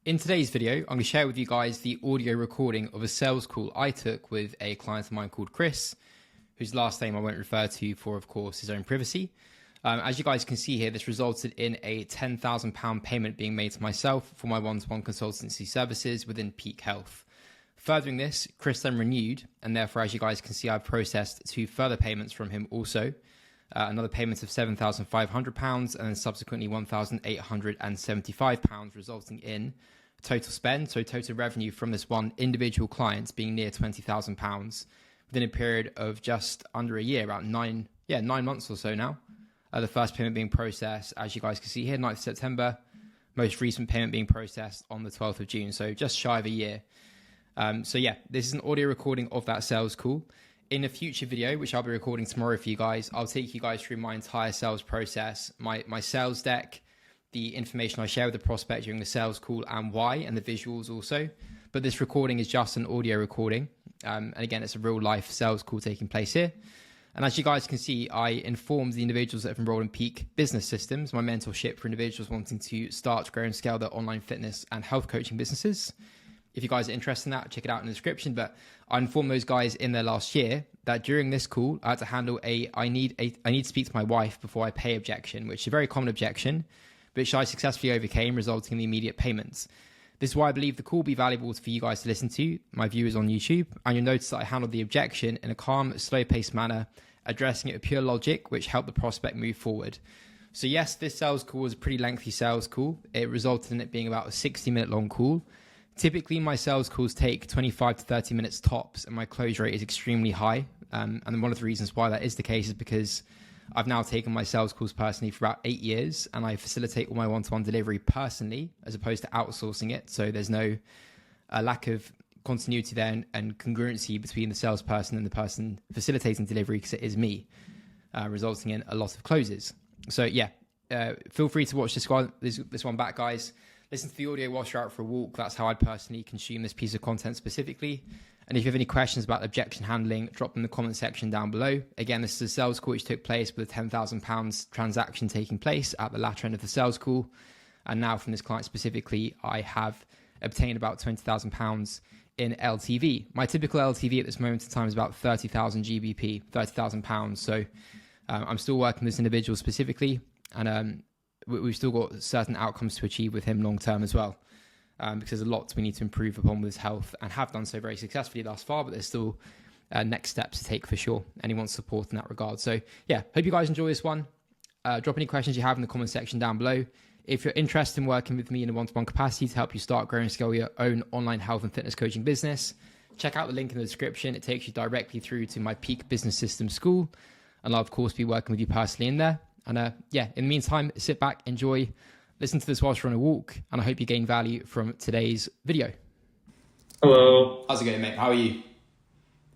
In today's video, I'm going to share with you guys the audio recording of a sales call I took with a client of mine called Chris, whose last name I won't refer to for, of course, his own privacy. As you guys can see here, this resulted in a £10,000 payment being made to myself for my one-to-one consultancy services within Peak Health. Furthering this, Chris then renewed, and therefore, as you guys can see, I've processed 2 further payments from him also. Another payment of £7,500 and then subsequently £1,875, resulting in total spend, so total revenue from this one individual client being near £20,000 within a period of just under a year, about 9 months or so now. The first payment being processed, as you guys can see here, 9th of September. Most recent payment being processed on the 12th of June, so just shy of a year. This is an audio recording of that sales call. In a future video, which I'll be recording tomorrow for you guys, I'll take you guys through my entire sales process, my sales deck, the information I share with the prospect during the sales call and why, and the visuals also. But this recording is just an audio recording. And again, it's a real life sales call taking place here. And as you guys can see, I informed the individuals that have enrolled in Peak Business Systems, my mentorship for individuals wanting to start, grow and scale their online fitness and health coaching businesses. If you guys are interested in that, check it out in the description. But I informed those guys in there last year that during this call, I had to handle I need to speak to my wife before I pay objection, which is a very common objection, which I successfully overcame, resulting in the immediate payments. This is why I believe the call will be valuable for you guys to listen to, my viewers on YouTube. And you'll notice that I handled the objection in a calm, slow-paced manner, addressing it with pure logic, which helped the prospect move forward. So yes, this sales call was a pretty lengthy sales call. It resulted in it being about a 60-minute long call. Typically, my sales calls take 25 to 30 minutes tops, and my close rate is extremely high. And one of the reasons why that is the case is because I've now taken my sales calls personally for about 8 years, and I facilitate all my one-to-one delivery personally, as opposed to outsourcing it. So there's no lack of continuity there and congruency between the salesperson and the person facilitating delivery, because it is me, resulting in a lot of closes. So feel free to watch this one back, guys. Listen to the audio whilst you're out for a walk. That's how I'd personally consume this piece of content specifically. And if you have any questions about objection handling, drop them in the comment section down below. Again, this is a sales call which took place with a £10,000 transaction taking place at the latter end of the sales call. And now from this client specifically, I have obtained about £20,000 in LTV. My typical LTV at this moment in time is about 30,000 GBP, £30,000. So I'm still working with this individual specifically. And we've still got certain outcomes to achieve with him long term as well, because there's a lot we need to improve upon with his health, and have done so very successfully thus far, but there's still next steps to take for sure. Anyone's support in that regard. So hope you guys enjoy this one. Drop any questions you have in the comment section down below. If you're interested in working with me in a one-to-one capacity to help you start, grow and scale your own online health and fitness coaching business, check out the link in the description. It takes you directly through to my Peak Business Systems school, and I'll of course be working with you personally in there. And in the meantime, sit back, enjoy, listen to this whilst you're on a walk, and I hope you gain value from today's video. Hello. How's it going, mate? How are you?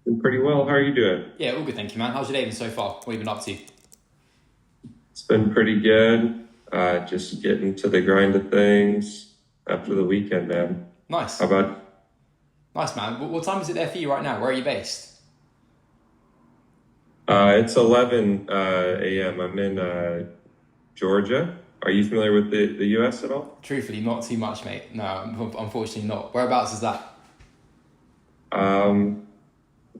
Doing pretty well. How are you doing? Yeah, all good, thank you, man. How's your day been so far? What have you been up to? It's been pretty good. Just getting to the grind of things after the weekend, man. Nice. How about? Nice, man. What time is it there for you right now? Where are you based? It's 11 a.m. I'm in Georgia. Are you familiar with the U.S. at all? Truthfully, not too much, mate. No, unfortunately not. Whereabouts is that? Do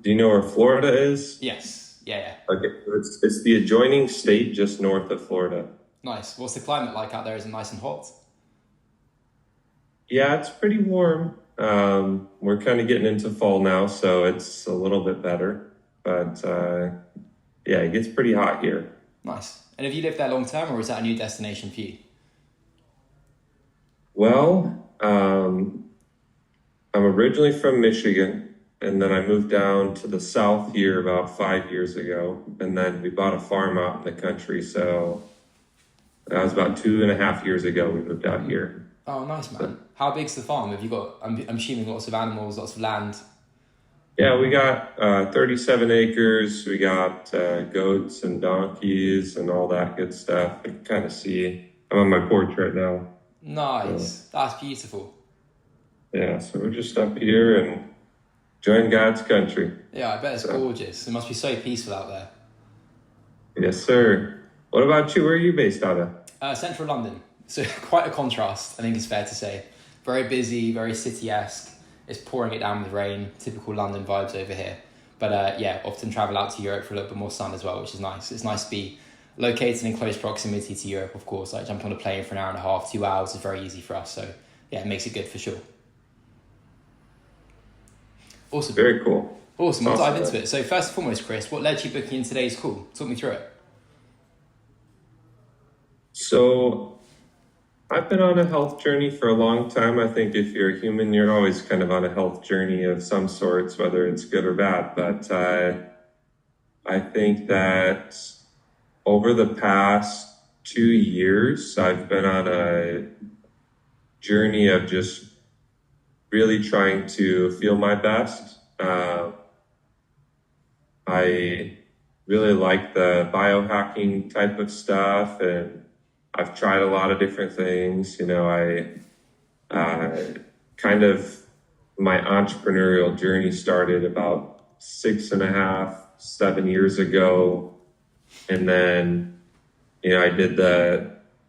you know where Florida is? Yes. Yeah. Okay, it's the adjoining state just north of Florida. Nice. What's the climate like out there? Is it nice and hot? Yeah, it's pretty warm. We're kind of getting into fall now, so it's a little bit better. But it gets pretty hot here. Nice. And have you lived there long term, or is that a new destination for you? Well, I'm originally from Michigan, and then I moved down to the south here about 5 years ago. And then we bought a farm out in the country. So that was about 2.5 years ago we moved out here. Oh, nice, man. So, how big's the farm? Have you got, I'm assuming lots of animals, lots of land? Yeah, we got 37 acres. We got goats and donkeys and all that good stuff. You can kind of see. I'm on my porch right now. Nice. So, that's beautiful. Yeah, so we're just up here and enjoying God's country. Yeah, I bet it's gorgeous. It must be so peaceful out there. Yes, sir. What about you? Where are you based out of? Central London. So quite a contrast, I think it's fair to say. Very busy, very city-esque. It's pouring it down with rain, typical London vibes over here. But often travel out to Europe for a little bit more sun as well, which is nice. It's nice to be located in close proximity to Europe, of course. Like jumping on a plane for an hour and a half, 2 hours is very easy for us. So yeah, it makes it good for sure. Awesome. Very cool. Awesome. We'll dive into it. So first and foremost, Chris, what led you booking in today's call? Talk me through it. So I've been on a health journey for a long time. I think if you're a human, you're always kind of on a health journey of some sorts, whether it's good or bad. But I think that over the past 2 years, I've been on a journey of just really trying to feel my best. I really like the biohacking type of stuff, and I've tried a lot of different things. You know, kind of my entrepreneurial journey started about 6.5, 7 years ago. And then, you know,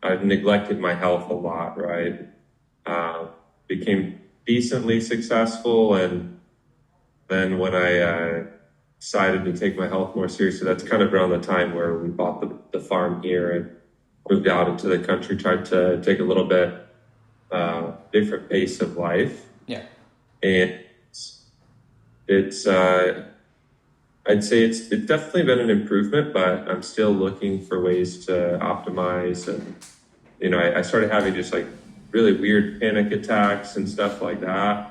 I neglected my health a lot, right? Became decently successful. And then when I decided to take my health more seriously, that's kind of around the time where we bought the farm here and moved out into the country, tried to take a little bit different pace of life. Yeah. And it's I'd say it's definitely been an improvement, but I'm still looking for ways to optimize. And, you know, I started having just like really weird panic attacks and stuff like that.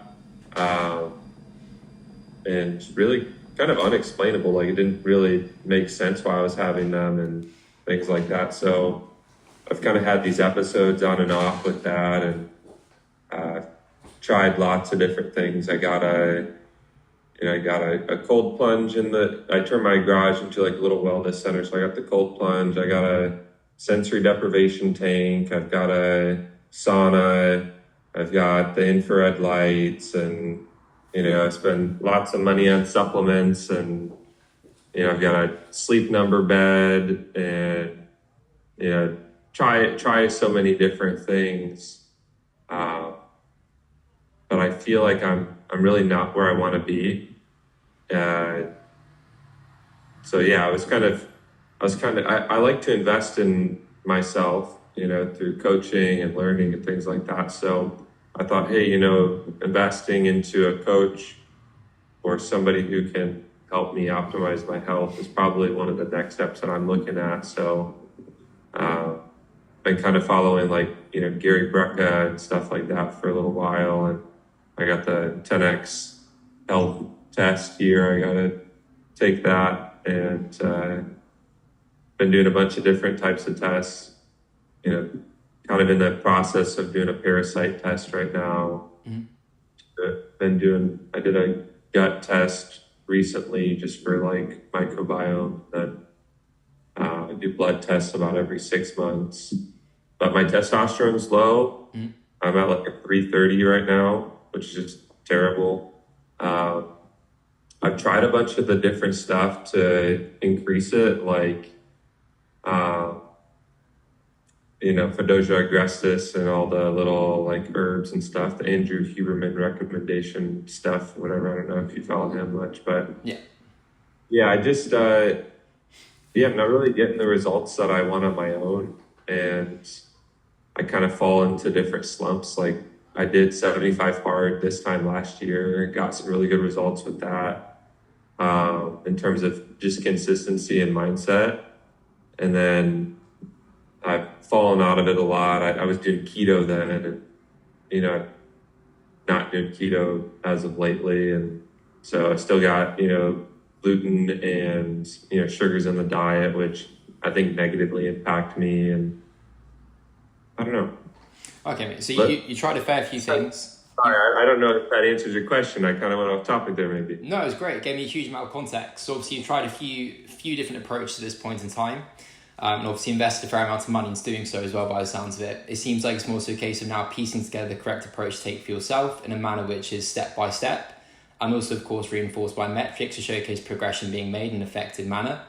And really kind of unexplainable. Like it didn't really make sense why I was having them and things like that. So I've kind of had these episodes on and off with that, and tried lots of different things. I got a cold plunge I turned my garage into like a little wellness center. So I got the cold plunge. I got a sensory deprivation tank. I've got a sauna. I've got the infrared lights, and, you know, I spend lots of money on supplements, and, you know, I've got a sleep number bed, and, you know, try so many different things. But I feel like I'm really not where I want to be. So yeah, I like to invest in myself, you know, through coaching and learning and things like that. So I thought, hey, you know, investing into a coach or somebody who can help me optimize my health is probably one of the next steps that I'm looking at. So been kind of following, like, you know, Gary Brecka and stuff like that for a little while, and I got the 10X health test here. I got to take that, and been doing a bunch of different types of tests, you know, kind of in the process of doing a parasite test right now. Mm-hmm. I did a gut test recently just for like microbiome. Then I do blood tests about every 6 months, but my testosterone's low. Mm-hmm. I'm at like a 330 right now, which is just terrible. I've tried a bunch of the different stuff to increase it, like, you know, Fedosia agrestis and all the little like herbs and stuff, the Andrew Huberman recommendation stuff, whatever. I don't know if you follow him much, but yeah, I just, I'm not really getting the results that I want on my own. And I kind of fall into different slumps. Like I did 75 hard this time last year, got some really good results with that. In terms of just consistency and mindset. And then I've fallen out of it a lot. I was doing keto then, and, you know, not doing keto as of lately. And so I still got, you know, gluten and, you know, sugars in the diet, which I think negatively impact me. And I don't know. Okay, so you tried a fair few things. Sorry, I don't know if that answers your question. I kind of went off topic there, maybe. No, it was great. It gave me a huge amount of context. So obviously you tried a few different approaches at this point in time, and obviously invested a fair amount of money into doing so as well, by the sounds of it. It seems like it's more so a case of now piecing together the correct approach to take for yourself in a manner which is step by step, and also, of course, reinforced by metrics to showcase progression being made in an effective manner.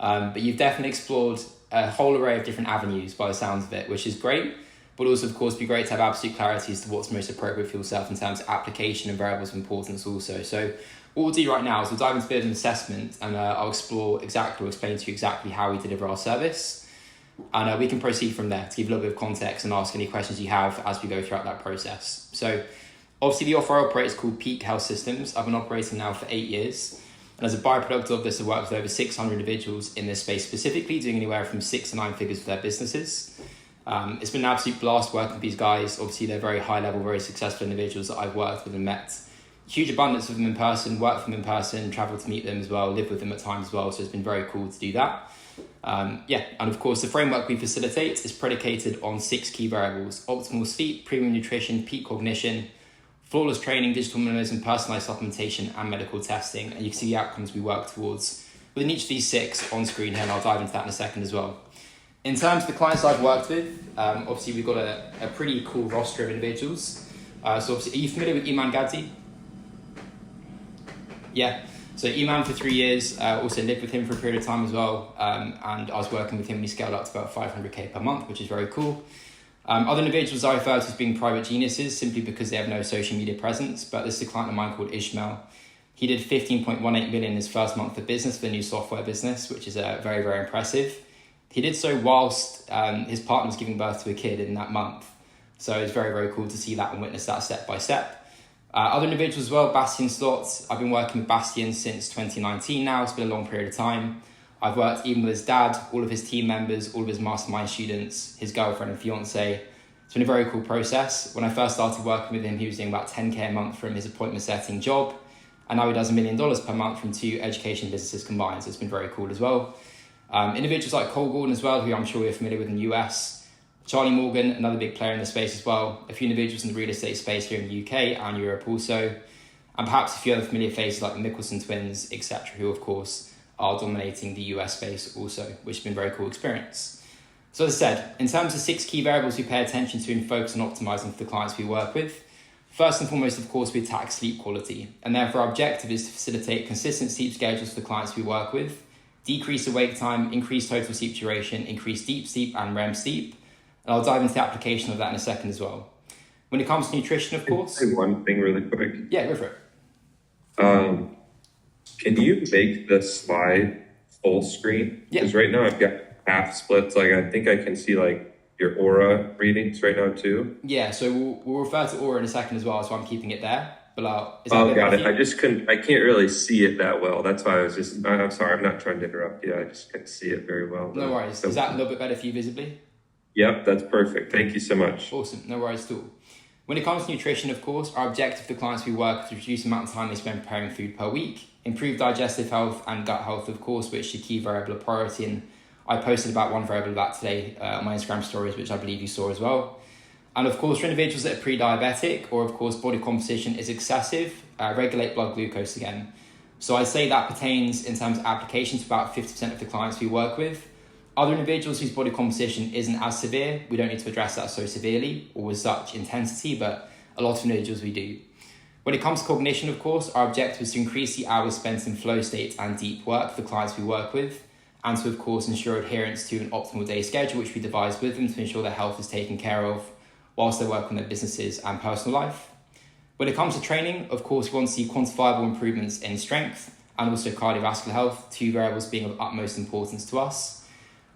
But you've definitely explored a whole array of different avenues by the sounds of it, which is great. but also, of course, be great to have absolute clarity as to what's most appropriate for yourself in terms of application and variables of importance also. So what we'll do right now is we'll dive into a bit of an assessment, and I'll explain to you exactly how we deliver our service. And we can proceed from there to give you a little bit of context and ask any questions you have as we go throughout that process. So obviously the offer I operate is called Peak Health Systems. I've been operating now for 8 years. And as a byproduct of this, I've worked with over 600 individuals in this space specifically, doing anywhere from 6 to 9 figures for their businesses. It's been an absolute blast working with these guys. Obviously, they're very high level, very successful individuals that I've worked with and met. Huge abundance of them in person, worked with them in person, traveled to meet them as well, lived with them at times as well. So it's been very cool to do that. And of course, the framework we facilitate is predicated on 6 key variables: optimal sleep, premium nutrition, peak cognition, flawless training, digital minimalism, personalised supplementation, and medical testing. And you can see the outcomes we work towards within each of these 6 on screen here, and I'll dive into that in a second as well. In terms of the clients I've worked with, obviously we've got a pretty cool roster of individuals. So obviously, are you familiar with Iman Gadzi? Yeah. So Iman for 3 years, also lived with him for a period of time as well. And I was working with him when he scaled up to about 500k per month, which is very cool. Other individuals I refer to as being private geniuses simply because they have no social media presence. But this is a client of mine called Ishmael. He did 15.18 million in his first month of business for the new software business, which is very, very impressive. He did so whilst his partner was giving birth to a kid in that month. So it's very, very cool to see that and witness that step by step. Other individuals as well, Bastian Slot. I've been working with Bastian since 2019 now. It's been a long period of time. I've worked even with his dad, all of his team members, all of his mastermind students, his girlfriend and fiance. It's been a very cool process. When I first started working with him, he was doing about 10k a month from his appointment setting job. And now he does $1 million per month from 2 education businesses combined. So it's been very cool as well. Individuals like Cole Gordon as well, who I'm sure you're familiar with in the US. Charlie Morgan, another big player in the space as well. A few individuals in the real estate space here in the UK and Europe also. And perhaps a few other familiar faces like the Mickelson twins, etc., who of course are dominating the US space also, which has been a very cool experience. So as I said, in terms of 6 key variables we pay attention to and focus on optimizing for the clients we work with, first and foremost, of course, we attack sleep quality. And therefore our objective is to facilitate consistent sleep schedules for the clients we work with, decrease awake time, increase total sleep duration, increase deep sleep and REM sleep. And I'll dive into the application of that in a second as well. When it comes to nutrition, of course. Say one thing really quick. Yeah, go for it. Can you make the slide full screen? Yeah. Because right now I've got half splits. Like I think I can see like your aura readings right now too. Yeah, so we'll refer to aura in a second as well, so I'm keeping it there. But got it. I can't really see it that well. That's why I'm sorry, I'm not trying to interrupt you. I just can't see it very well. No worries. So, is that a little bit better for you visibly? Yep, that's perfect. Thank you so much. Awesome. No worries at all. When it comes to nutrition, of course, our objective for clients we work with is to reduce the amount of time they spend preparing food per week, improve digestive health and gut health, of course, which is a key variable of priority. And I posted about one variable of that today on my Instagram stories, which I believe you saw as well. And of course, for individuals that are pre-diabetic or, of course, body composition is excessive, regulate blood glucose again. So I'd say that pertains in terms of application to about 50% of the clients we work with. Other individuals whose body composition isn't as severe, we don't need to address that so severely or with such intensity, but a lot of individuals we do. When it comes to cognition, of course, our objective is to increase the hours spent in flow state and deep work for the clients we work with, and to, of course, ensure adherence to an optimal day schedule, which we devise with them to ensure their health is taken care of whilst they work on their businesses and personal life. When it comes to training, of course, we want to see quantifiable improvements in strength and also cardiovascular health, 2 variables being of utmost importance to us.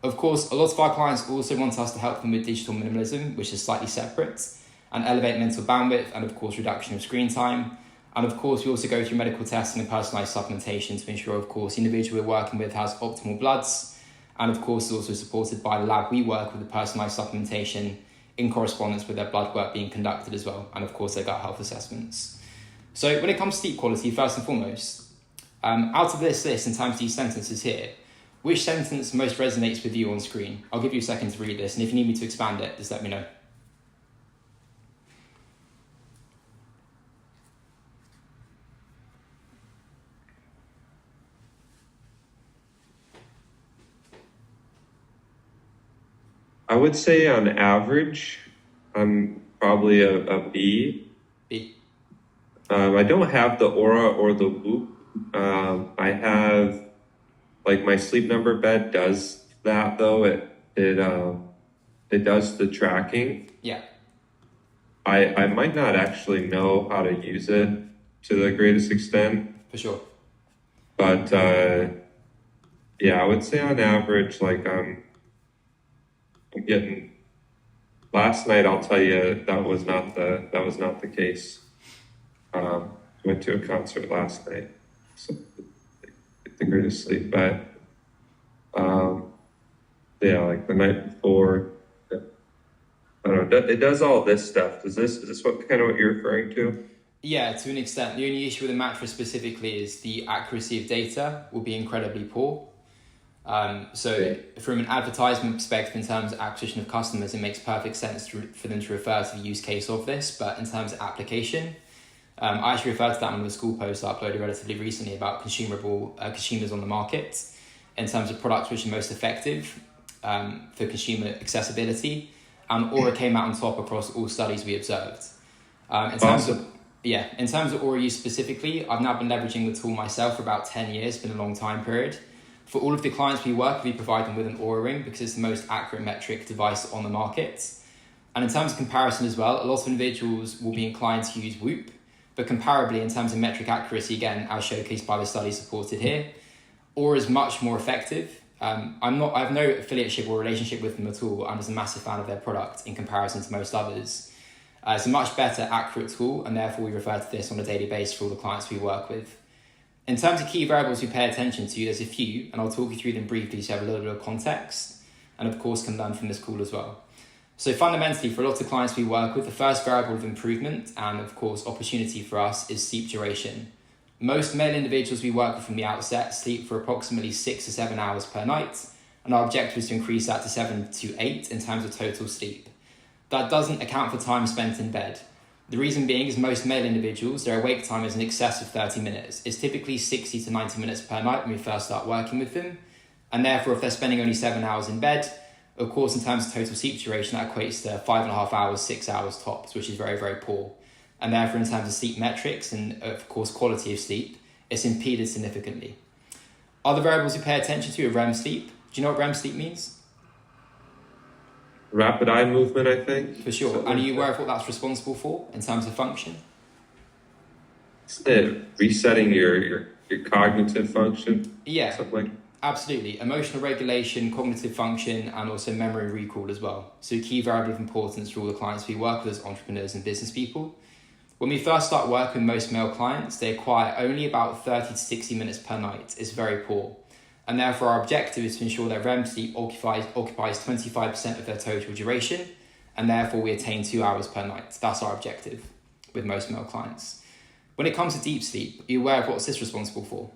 Of course, a lot of our clients also want us to help them with digital minimalism, which is slightly separate, and elevate mental bandwidth and, of course, reduction of screen time. And, of course, we also go through medical testing and personalised supplementation to ensure, of course, the individual we're working with has optimal bloods. And, of course, is also supported by the lab we work with the personalised supplementation in correspondence with their blood work being conducted as well. And, of course, their gut health assessments. So when it comes to sleep quality, first and foremost, out of this list in terms of these sentences here, which sentence most resonates with you on screen? I'll give you a second to read this, and if you need me to expand it, just let me know. I would say on average, I'm probably a B. B. I don't have the aura or the whoop. I have, like, my sleep number bed does that though. it does the tracking. Yeah, I might not actually know how to use it to the greatest extent, for sure. but yeah, I would say on average, like I'm getting. Last night, I'll tell you that was not the case. Went to a concert last night, so get the greatest sleep. But yeah, like the night before, I don't know. It does all this stuff. Is this what kind of what you're referring to? Yeah, to an extent. The only issue with the mattress specifically is the accuracy of data will be incredibly poor. So from an advertisement perspective, in terms of acquisition of customers, it makes perfect sense for them to refer to the use case of this. But in terms of application, I actually referred to that on the school post I uploaded relatively recently about consumers on the market in terms of products which are most effective for consumer accessibility. And Aura came out on top across all studies we observed. In terms of Aura use specifically, I've now been leveraging the tool myself for about 10 years, been a long time period. For all of the clients we work with, we provide them with an Aura ring because it's the most accurate metric device on the market. And in terms of comparison as well, a lot of individuals will be inclined to use Whoop, but comparably in terms of metric accuracy, again, as showcased by the study supported here, Aura is much more effective. I have no affiliateship or relationship with them at all. I'm just a massive fan of their product in comparison to most others. It's a much better, accurate tool, and therefore we refer to this on a daily basis for all the clients we work with. In terms of key variables we pay attention to, there's a few, and I'll talk you through them briefly so you have a little bit of context, and of course can learn from this call as well. So fundamentally, for a lot of clients we work with, the first variable of improvement and of course opportunity for us is sleep duration. Most male individuals we work with from the outset sleep for approximately 6 to 7 hours per night, and our objective is to increase that to 7 to 8 in terms of total sleep. That doesn't account for time spent in bed. The reason being is most male individuals, their awake time is in excess of 30 minutes. It's typically 60 to 90 minutes per night when we first start working with them. And therefore, if they're spending only 7 hours in bed, of course, in terms of total sleep duration, that equates to 5.5 hours, 6 hours tops, which is very, very poor. And therefore, in terms of sleep metrics and, of course, quality of sleep, it's impeded significantly. Other variables we pay attention to are REM sleep. Do you know what REM sleep means? Rapid eye movement, I think. For sure. And are you aware of what that's responsible for in terms of function? Isn't it resetting your cognitive function? Yeah, Something like absolutely. Emotional regulation, cognitive function, and also memory recall as well. So key variable of importance for all the clients we work with as entrepreneurs and business people. When we first start working with most male clients, they acquire only about 30 to 60 minutes per night. It's very poor. And therefore, our objective is to ensure that REM sleep occupies 25% of their total duration, and therefore we attain 2 hours per night. That's our objective with most male clients. When it comes to deep sleep, are you aware of what's this responsible for?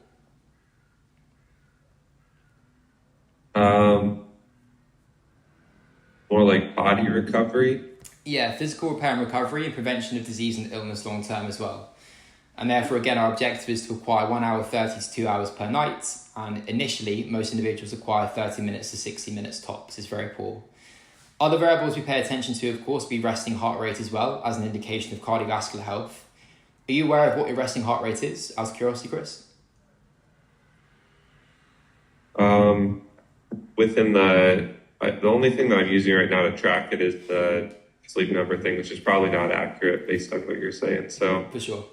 more like body recovery. Yeah, physical repair and recovery and prevention of disease and illness long term as well. And therefore, again, our objective is to acquire 1 hour 30 to 2 hours per night. And initially, most individuals acquire 30 minutes to 60 minutes tops. It's very poor. Other variables we pay attention to, of course, be resting heart rate as well, as an indication of cardiovascular health. Are you aware of what your resting heart rate is, out of curiosity, Chris? Within the only thing that I'm using right now to track it is the sleep number thing, which is probably not accurate based on what you're saying. So For sure.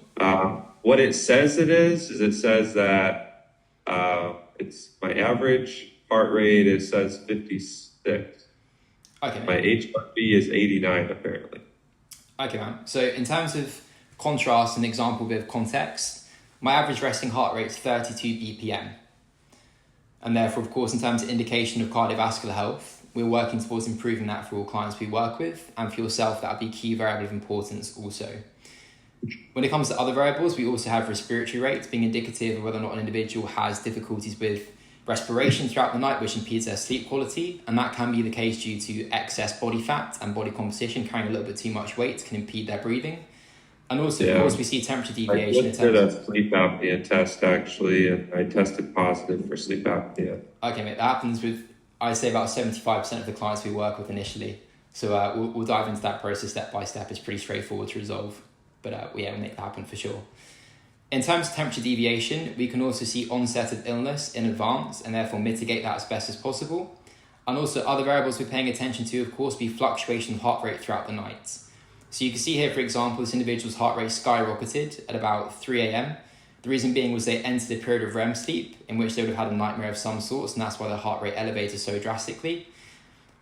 what it says it says that it's my average heart rate. It says 56. Okay. My HRV is 89 apparently. Okay, man. So in terms of contrast and example with context, my average resting heart rate is 32 BPM. And therefore, of course, in terms of indication of cardiovascular health, we're working towards improving that for all clients we work with. And for yourself, that would be key variable of importance also. When it comes to other variables, we also have respiratory rates being indicative of whether or not an individual has difficulties with respiration throughout the night, which impedes their sleep quality. And that can be the case due to excess body fat and body composition. Carrying a little bit too much weight can impede their breathing. And also, of course, we see temperature deviation. I did a sleep apnea test, actually, and I tested positive for sleep apnea. Okay, mate, that happens with, I'd say, about 75% of the clients we work with initially. So we'll dive into that process step by step. It's pretty straightforward to resolve. But we'll make that happen for sure. In terms of temperature deviation, we can also see onset of illness in advance and therefore mitigate that as best as possible. And also other variables we're paying attention to, of course, be fluctuation of heart rate throughout the night. So you can see here, for example, this individual's heart rate skyrocketed at about 3 a.m. The reason being was they entered a period of REM sleep in which they would have had a nightmare of some sorts, and that's why their heart rate elevated so drastically.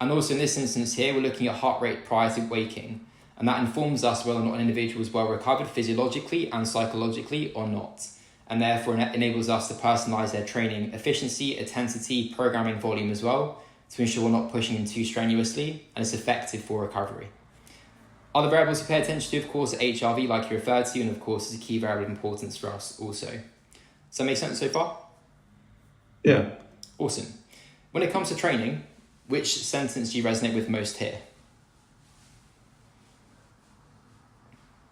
And also in this instance here, we're looking at heart rate prior to waking, and that informs us whether or not an individual is well recovered physiologically and psychologically or not, and therefore enables us to personalize their training efficiency, intensity, programming volume as well, to ensure we're not pushing them too strenuously and it's effective for recovery. Other variables to pay attention to, of course, are HRV, like you referred to, and of course is a key variable of importance for us also. Does that make sense so far? Yeah. Awesome. When it comes to training, which sentence do you resonate with most here?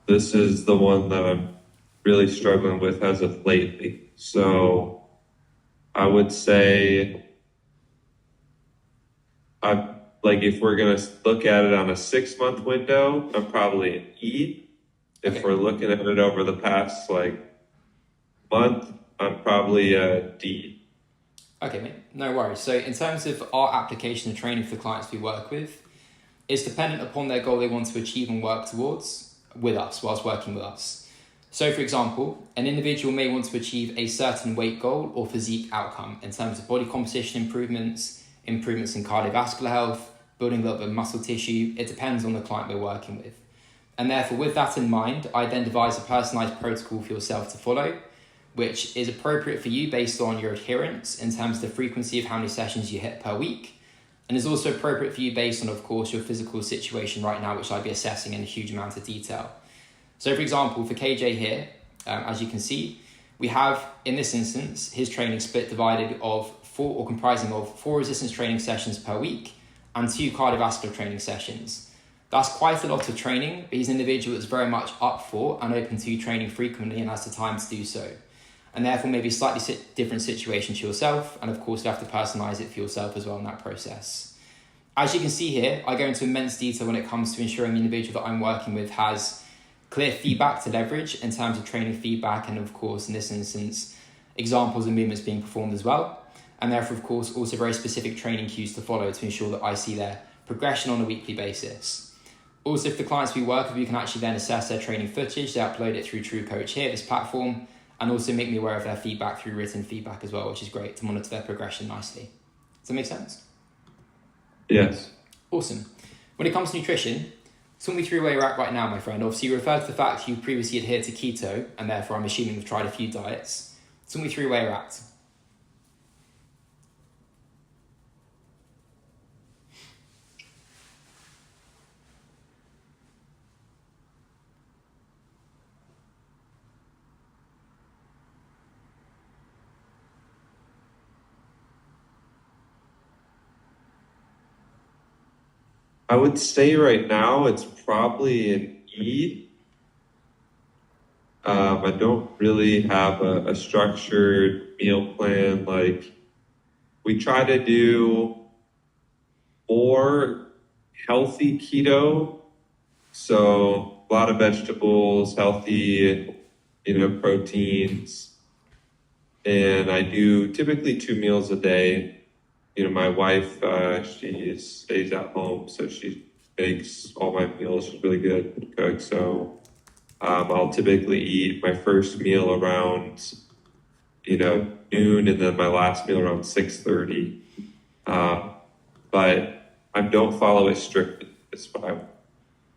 This is the one that I'm really struggling with as of lately. So I would say, if we're going to look at it on a 6-month window, I'm probably an E. If we're looking at it over the past month, I'm probably a D. Okay, mate, no worries. So in terms of our application of training for clients we work with, it's dependent upon their goal they want to achieve and work towards with us whilst working with us. So for example, an individual may want to achieve a certain weight goal or physique outcome in terms of body composition improvements in cardiovascular health, building a little bit of muscle tissue. It depends on the client we're working with. And therefore, with that in mind, I then devise a personalized protocol for yourself to follow, which is appropriate for you based on your adherence in terms of the frequency of how many sessions you hit per week, and is also appropriate for you based on, of course, your physical situation right now, which I'll be assessing in a huge amount of detail. So for example, for KJ here, as you can see, we have, in this instance, his training split divided of comprising of 4 resistance training sessions per week and 2 cardiovascular training sessions. That's quite a lot of training, but he's an individual that's very much up for and open to training frequently and has the time to do so. And therefore maybe a slightly different situation to yourself, and of course you have to personalize it for yourself as well in that process. As you can see here, I go into immense detail when it comes to ensuring the individual that I'm working with has clear feedback to leverage in terms of training feedback, and of course in this instance, examples of movements being performed as well. And therefore, of course, also very specific training cues to follow to ensure that I see their progression on a weekly basis. Also, for the clients we work with, we can actually then assess their training footage. They upload it through TrueCoach here, this platform, and also make me aware of their feedback through written feedback as well, which is great to monitor their progression nicely. Does that make sense? Yes. Awesome. When it comes to nutrition, talk me through where you're at right now, my friend. Obviously, you referred to the fact you previously adhered to keto, and therefore I'm assuming you've tried a few diets. Talk me through where you're at. I would say right now it's probably an E. I don't really have a structured meal plan. We try to do more healthy keto. So a lot of vegetables, healthy, proteins. And I do typically 2 meals a day. My wife, she stays at home, so she makes all my meals. She's really good at cook. So I'll typically eat my first meal around, noon, and then my last meal around 6:30. But I don't follow it strictly. That's what I would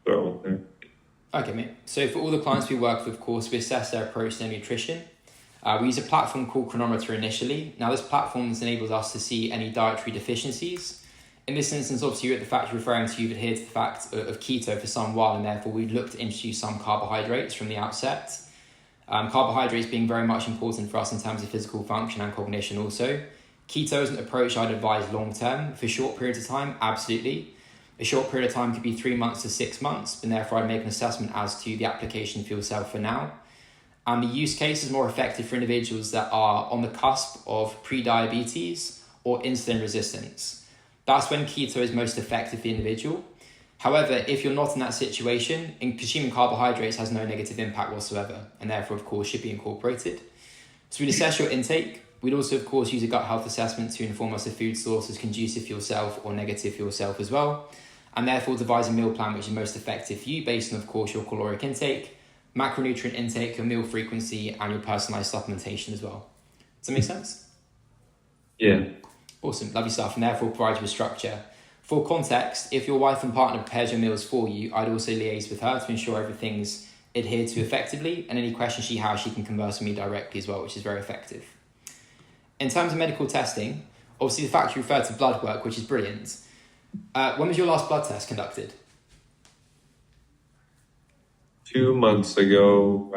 throw in there. Okay, mate. So for all the clients we work with, of course, we assess their approach to their nutrition. We use a platform called Chronometer initially. Now, this platform enables us to see any dietary deficiencies. In this instance, obviously, the fact you're referring to, you've adhered to the fact of keto for some while, and therefore we'd look to introduce some carbohydrates from the outset. Carbohydrates being very much important for us in terms of physical function and cognition also. Keto is an approach I'd advise long-term. For short periods of time, absolutely. A short period of time could be 3 months to 6 months, and therefore I'd make an assessment as to the application for yourself for now. And the use case is more effective for individuals that are on the cusp of pre-diabetes or insulin resistance. That's when keto is most effective for the individual. However, if you're not in that situation, consuming carbohydrates has no negative impact whatsoever, and therefore, of course, should be incorporated. So we'd assess your intake. We'd also, of course, use a gut health assessment to inform us if food source is conducive for yourself or negative for yourself as well. And therefore devise a meal plan which is most effective for you based on, of course, your caloric intake, macronutrient intake, your meal frequency, and your personalized supplementation as well. Does that make sense? Yeah. Awesome, lovely stuff. And therefore provide you with structure. For context, if your wife and partner prepares your meals for you, I'd also liaise with her to ensure everything's adhered to effectively, and any questions she has, she can converse with me directly as well, which is very effective. In terms of medical testing, obviously the fact you referred to blood work, which is brilliant. When was your last blood test conducted? 2 months ago.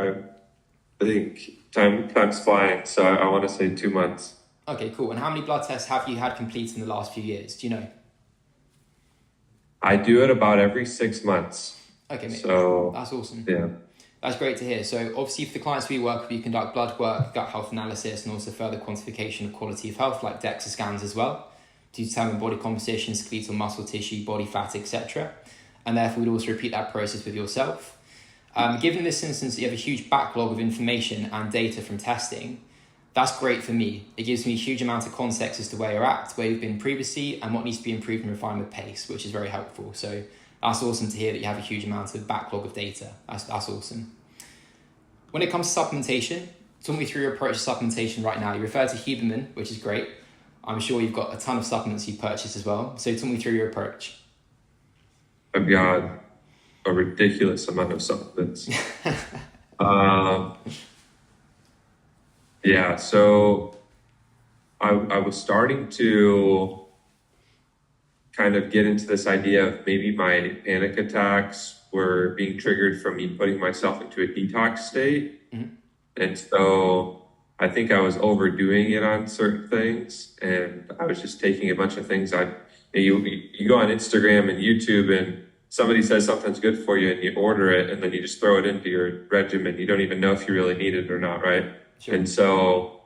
I think time's flying, so I want to say 2 months. Okay, cool. And how many blood tests have you had completed in the last few years? Do you know? I do it about every 6 months. Okay, mate. So That's awesome. yeah. That's great to hear. So obviously for the clients we work with, you conduct blood work, gut health analysis, and also further quantification of quality of health, like DEXA scans as well, to determine body composition, skeletal muscle tissue, body fat, etc. And therefore we'd also repeat that process with yourself. Given this instance, you have a huge backlog of information and data from testing. That's great for me. It gives me a huge amount of context as to where you're at, where you've been previously, and what needs to be improved and refined with pace, which is very helpful. So that's awesome to hear that you have a huge amount of backlog of data. That's awesome. When it comes to supplementation, talk me through your approach to supplementation right now. You referred to Huberman, which is great. I'm sure you've got a ton of supplements you purchased as well. So talk me through your approach. I've got a ridiculous amount of supplements. Yeah, so I was starting to kind of get into this idea of maybe my panic attacks were being triggered from me putting myself into a detox state. Mm-hmm. And so I think I was overdoing it on certain things, and I was just taking a bunch of things. You go on Instagram and YouTube, and somebody says something's good for you, and you order it, and then you just throw it into your regimen. You don't even know if you really need it or not, right? Sure. And so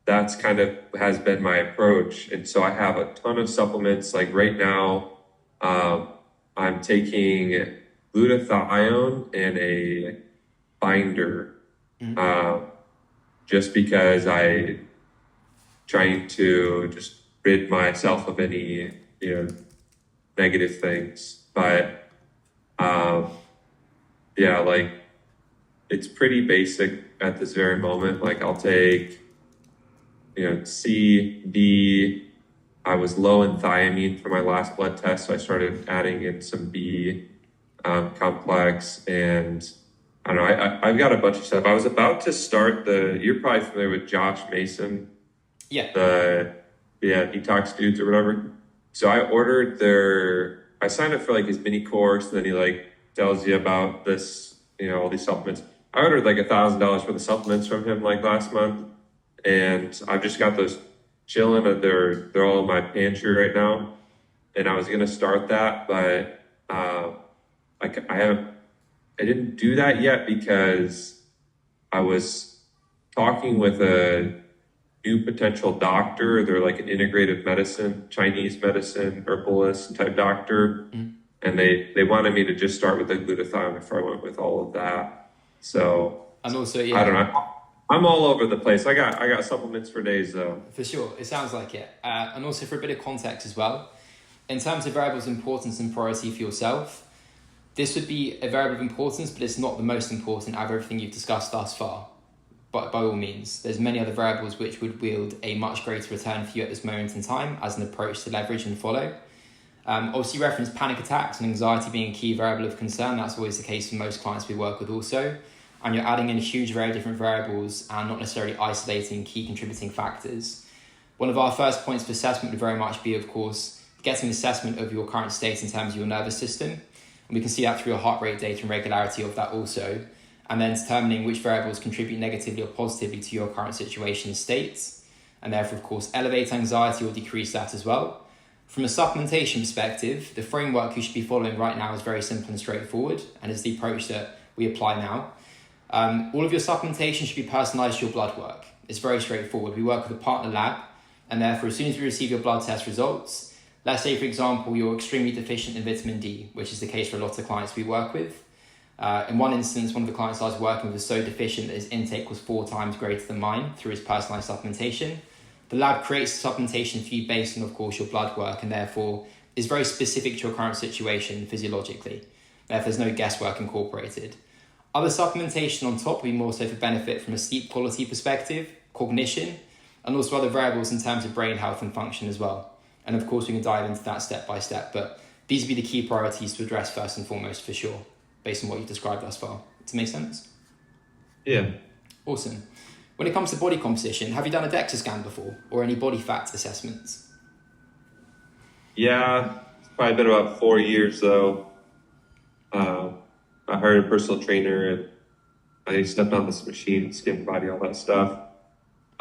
that's kind of has been my approach. And so I have a ton of supplements. Like right now, I'm taking glutathione and a binder, just because I'm trying to just rid myself of any, negative things. But yeah, like it's pretty basic at this very moment. Like I'll take, C, D. I was low in thiamine for my last blood test, so I started adding in some B complex, and I don't know. I've got a bunch of stuff. I was about to start you're probably familiar with Josh Mason. Yeah. Detox Dudes or whatever. So I ordered I signed up for like his mini course, and then he like tells you about this, all these supplements. I ordered like $1,000 worth of supplements from him like last month, and I've just got those chilling. They're all in my pantry right now, and I was gonna start that, but I didn't do that yet because I was talking with a new potential doctor. They're like an integrative medicine, Chinese medicine, herbalist type doctor, and they wanted me to just start with the glutathione before I went with all of that. So and also, I don't know. I'm all over the place. I got supplements for days though. For sure, it sounds like it. And also for a bit of context as well, in terms of variables of importance and priority for yourself, this would be a variable of importance, but it's not the most important out of everything you've discussed thus far. But by all means, there's many other variables which would wield a much greater return for you at this moment in time as an approach to leverage and follow. Obviously, you referenced panic attacks and anxiety being a key variable of concern. That's always the case for most clients we work with also. And you're adding in a huge array of different variables and not necessarily isolating key contributing factors. One of our first points of assessment would very much be, of course, getting an assessment of your current state in terms of your nervous system. And we can see that through your heart rate data and regularity of that also. And then determining which variables contribute negatively or positively to your current situation and state. And therefore, of course, elevate anxiety or decrease that as well. From a supplementation perspective, the framework you should be following right now is very simple and straightforward, and is the approach that we apply now. All of your supplementation should be personalised to your blood work. It's very straightforward. We work with a partner lab, and therefore, as soon as we receive your blood test results, let's say, for example, you're extremely deficient in vitamin D, which is the case for a lot of clients we work with. In one instance, one of the clients I was working with was so deficient that his intake was 4 times greater than mine through his personalised supplementation. The lab creates the supplementation for you based on, of course, your blood work, and therefore is very specific to your current situation physiologically. Therefore, there's no guesswork incorporated. Other supplementation on top will be more so for benefit from a sleep quality perspective, cognition, and also other variables in terms of brain health and function as well. And of course, we can dive into that step by step, but these would be the key priorities to address first and foremost for sure, based on what you've described thus far. Does it make sense? Yeah. Awesome. When it comes to body composition, have you done a DEXA scan before or any body fat assessments? Yeah, it's probably been about 4 years though. I hired a personal trainer and I stepped on this machine, skin body, all that stuff.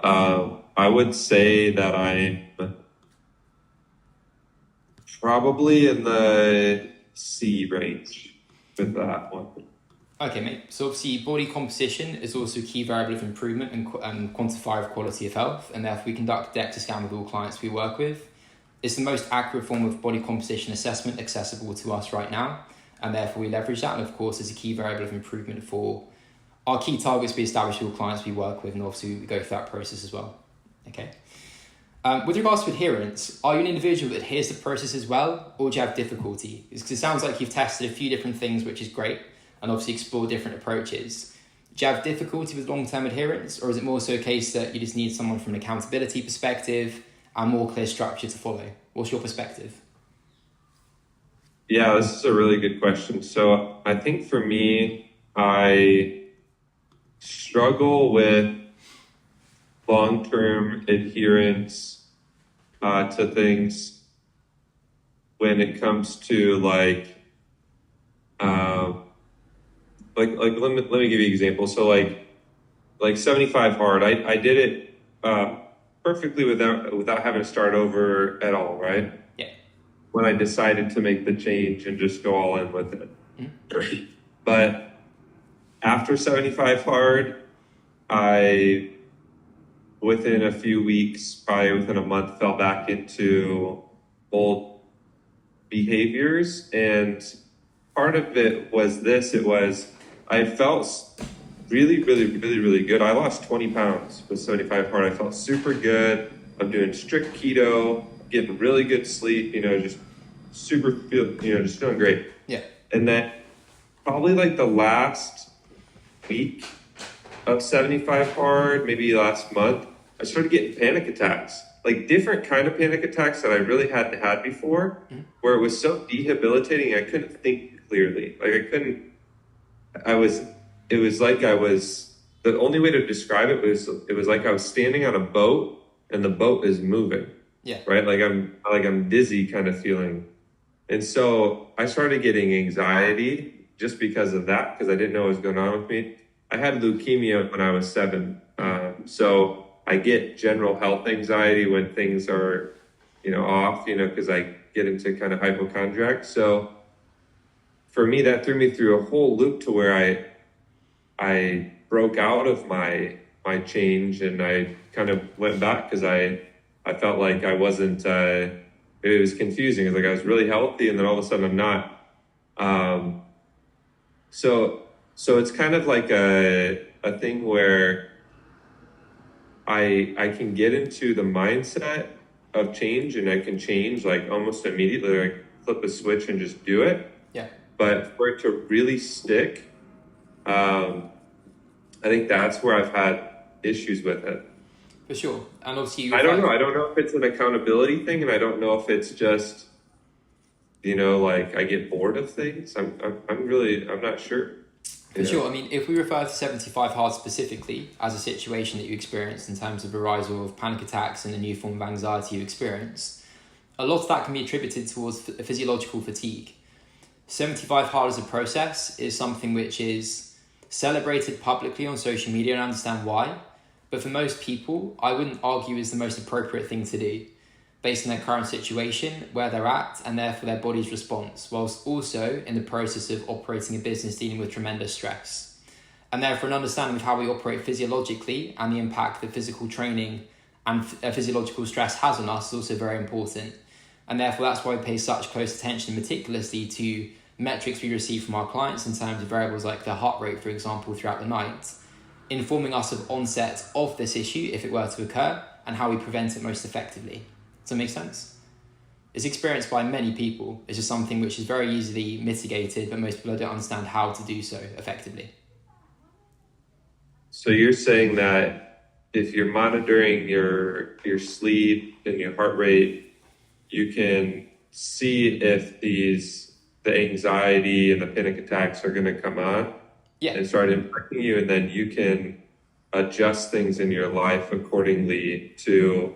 I would say that I'm probably in the C range with that one. Okay, mate. So obviously body composition is also a key variable of improvement and quantifier of quality of health, and therefore we conduct a DEXA scan with all clients we work with. It's the most accurate form of body composition assessment accessible to us right now, and therefore we leverage that, and of course is a key variable of improvement for our key targets we establish with all clients we work with, and obviously we go through that process as well. Okay. With regards to adherence, are you an individual that adheres to the process as well, or do you have difficulty? Because it sounds like you've tested a few different things, which is great, and obviously explore different approaches. Do you have difficulty with long-term adherence, or is it more so a case that you just need someone from an accountability perspective and more clear structure to follow? What's your perspective? Yeah, this is a really good question. So I think for me, I struggle with long-term adherence to things when it comes to let me give you an example. So like 75 hard, I did it perfectly without having to start over at all, right? Yeah. When I decided to make the change and just go all in with it. Mm-hmm. But after 75 hard, I, within a few weeks, probably within a month, fell back into old behaviors. And part of it was I felt really, really, really, really good. I lost 20 pounds with 75 hard. I felt super good. I'm doing strict keto, getting really good sleep, just just feeling great. Yeah. And then probably like the last week of 75 hard, maybe last month, I started getting panic attacks, like different kind of panic attacks that I really hadn't had before, where it was so debilitating. I couldn't think clearly. It was like the only way to describe it was like I was standing on a boat and the boat is moving. Yeah. Right. Like I'm dizzy kind of feeling. And so I started getting anxiety just because of that, because I didn't know what was going on with me. I had leukemia when I was 7. So I get general health anxiety when things are, off, because I get into kind of hypochondriac. So for me, that threw me through a whole loop to where I broke out of my change, and I kind of went back because I felt like I wasn't, it was confusing. It's like I was really healthy and then all of a sudden I'm not. So it's kind of like a thing where I can get into the mindset of change, and I can change like almost immediately, like flip a switch and just do it. Yeah. But for it to really stick, I think that's where I've had issues with it. For sure. And obviously I don't know if it's an accountability thing, and I don't know if it's just, like I get bored of things. I'm not sure. For sure. I mean, if we refer to 75 hard specifically as a situation that you experienced in terms of the rise of panic attacks and the new form of anxiety you experience, a lot of that can be attributed towards physiological fatigue. 75 hard as a process is something which is celebrated publicly on social media, and I understand why. But for most people, I wouldn't argue is the most appropriate thing to do based on their current situation, where they're at, and therefore their body's response, whilst also in the process of operating a business dealing with tremendous stress. And therefore an understanding of how we operate physiologically and the impact that physical training and physiological stress has on us is also very important. And therefore that's why we pay such close attention meticulously to metrics we receive from our clients in terms of variables like their heart rate, for example, throughout the night, informing us of onset of this issue if it were to occur and how we prevent it most effectively. Does that make sense? It's experienced by many people. It's just something which is very easily mitigated, but most people don't understand how to do so effectively. So you're saying that if you're monitoring your sleep and your heart rate, you can see if the anxiety and the panic attacks are going to come on and start impacting you, and then you can adjust things in your life accordingly to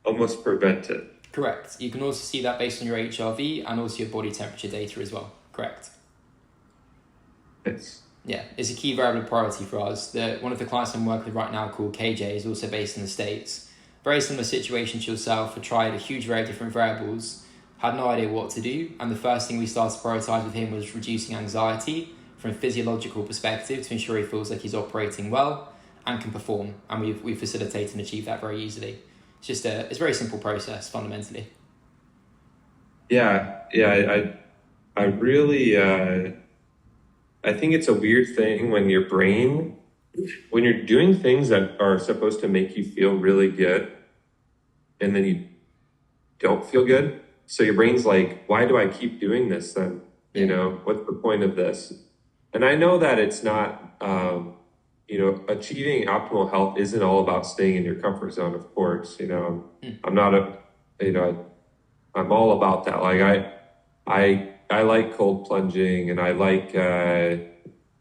almost prevent it. Correct. You can also see that based on your HRV and also your body temperature data as well. Correct. Yes. Yeah, it's a key variable of priority for us. One of the clients I'm working with right now called KJ is also based in the States. Very similar situation to yourself. I tried a huge array of different variables, had no idea what to do. And the first thing we started to prioritize with him was reducing anxiety from a physiological perspective to ensure he feels like he's operating well and can perform. And we've facilitated and achieved that very easily. It's a very simple process fundamentally. Yeah. I really, I think it's a weird thing when your brain, when you're doing things that are supposed to make you feel really good, and then you don't feel good. So your brain's like, why do I keep doing this then? You know, what's the point of this? And I know that it's not, achieving optimal health isn't all about staying in your comfort zone, of course. I'm not I'm all about that. Like I like cold plunging, and I like,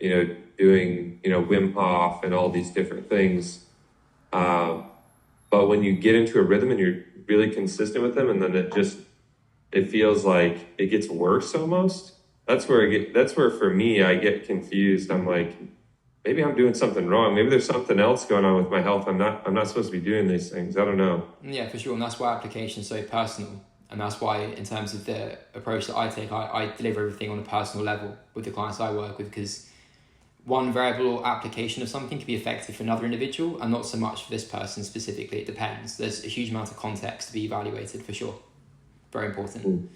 doing, Wim Hof and all these different things. But when you get into a rhythm and you're really consistent with them, and then it feels like it gets worse almost. That's where for me, I get confused. I'm like, maybe I'm doing something wrong. Maybe there's something else going on with my health. I'm not supposed to be doing these things. I don't know. Yeah, for sure. And that's why application is so personal. And that's why, in terms of the approach that I take, I deliver everything on a personal level with the clients I work with, because one variable or application of something can be effective for another individual and not so much for this person specifically. It depends. There's a huge amount of context to be evaluated for sure. Very important.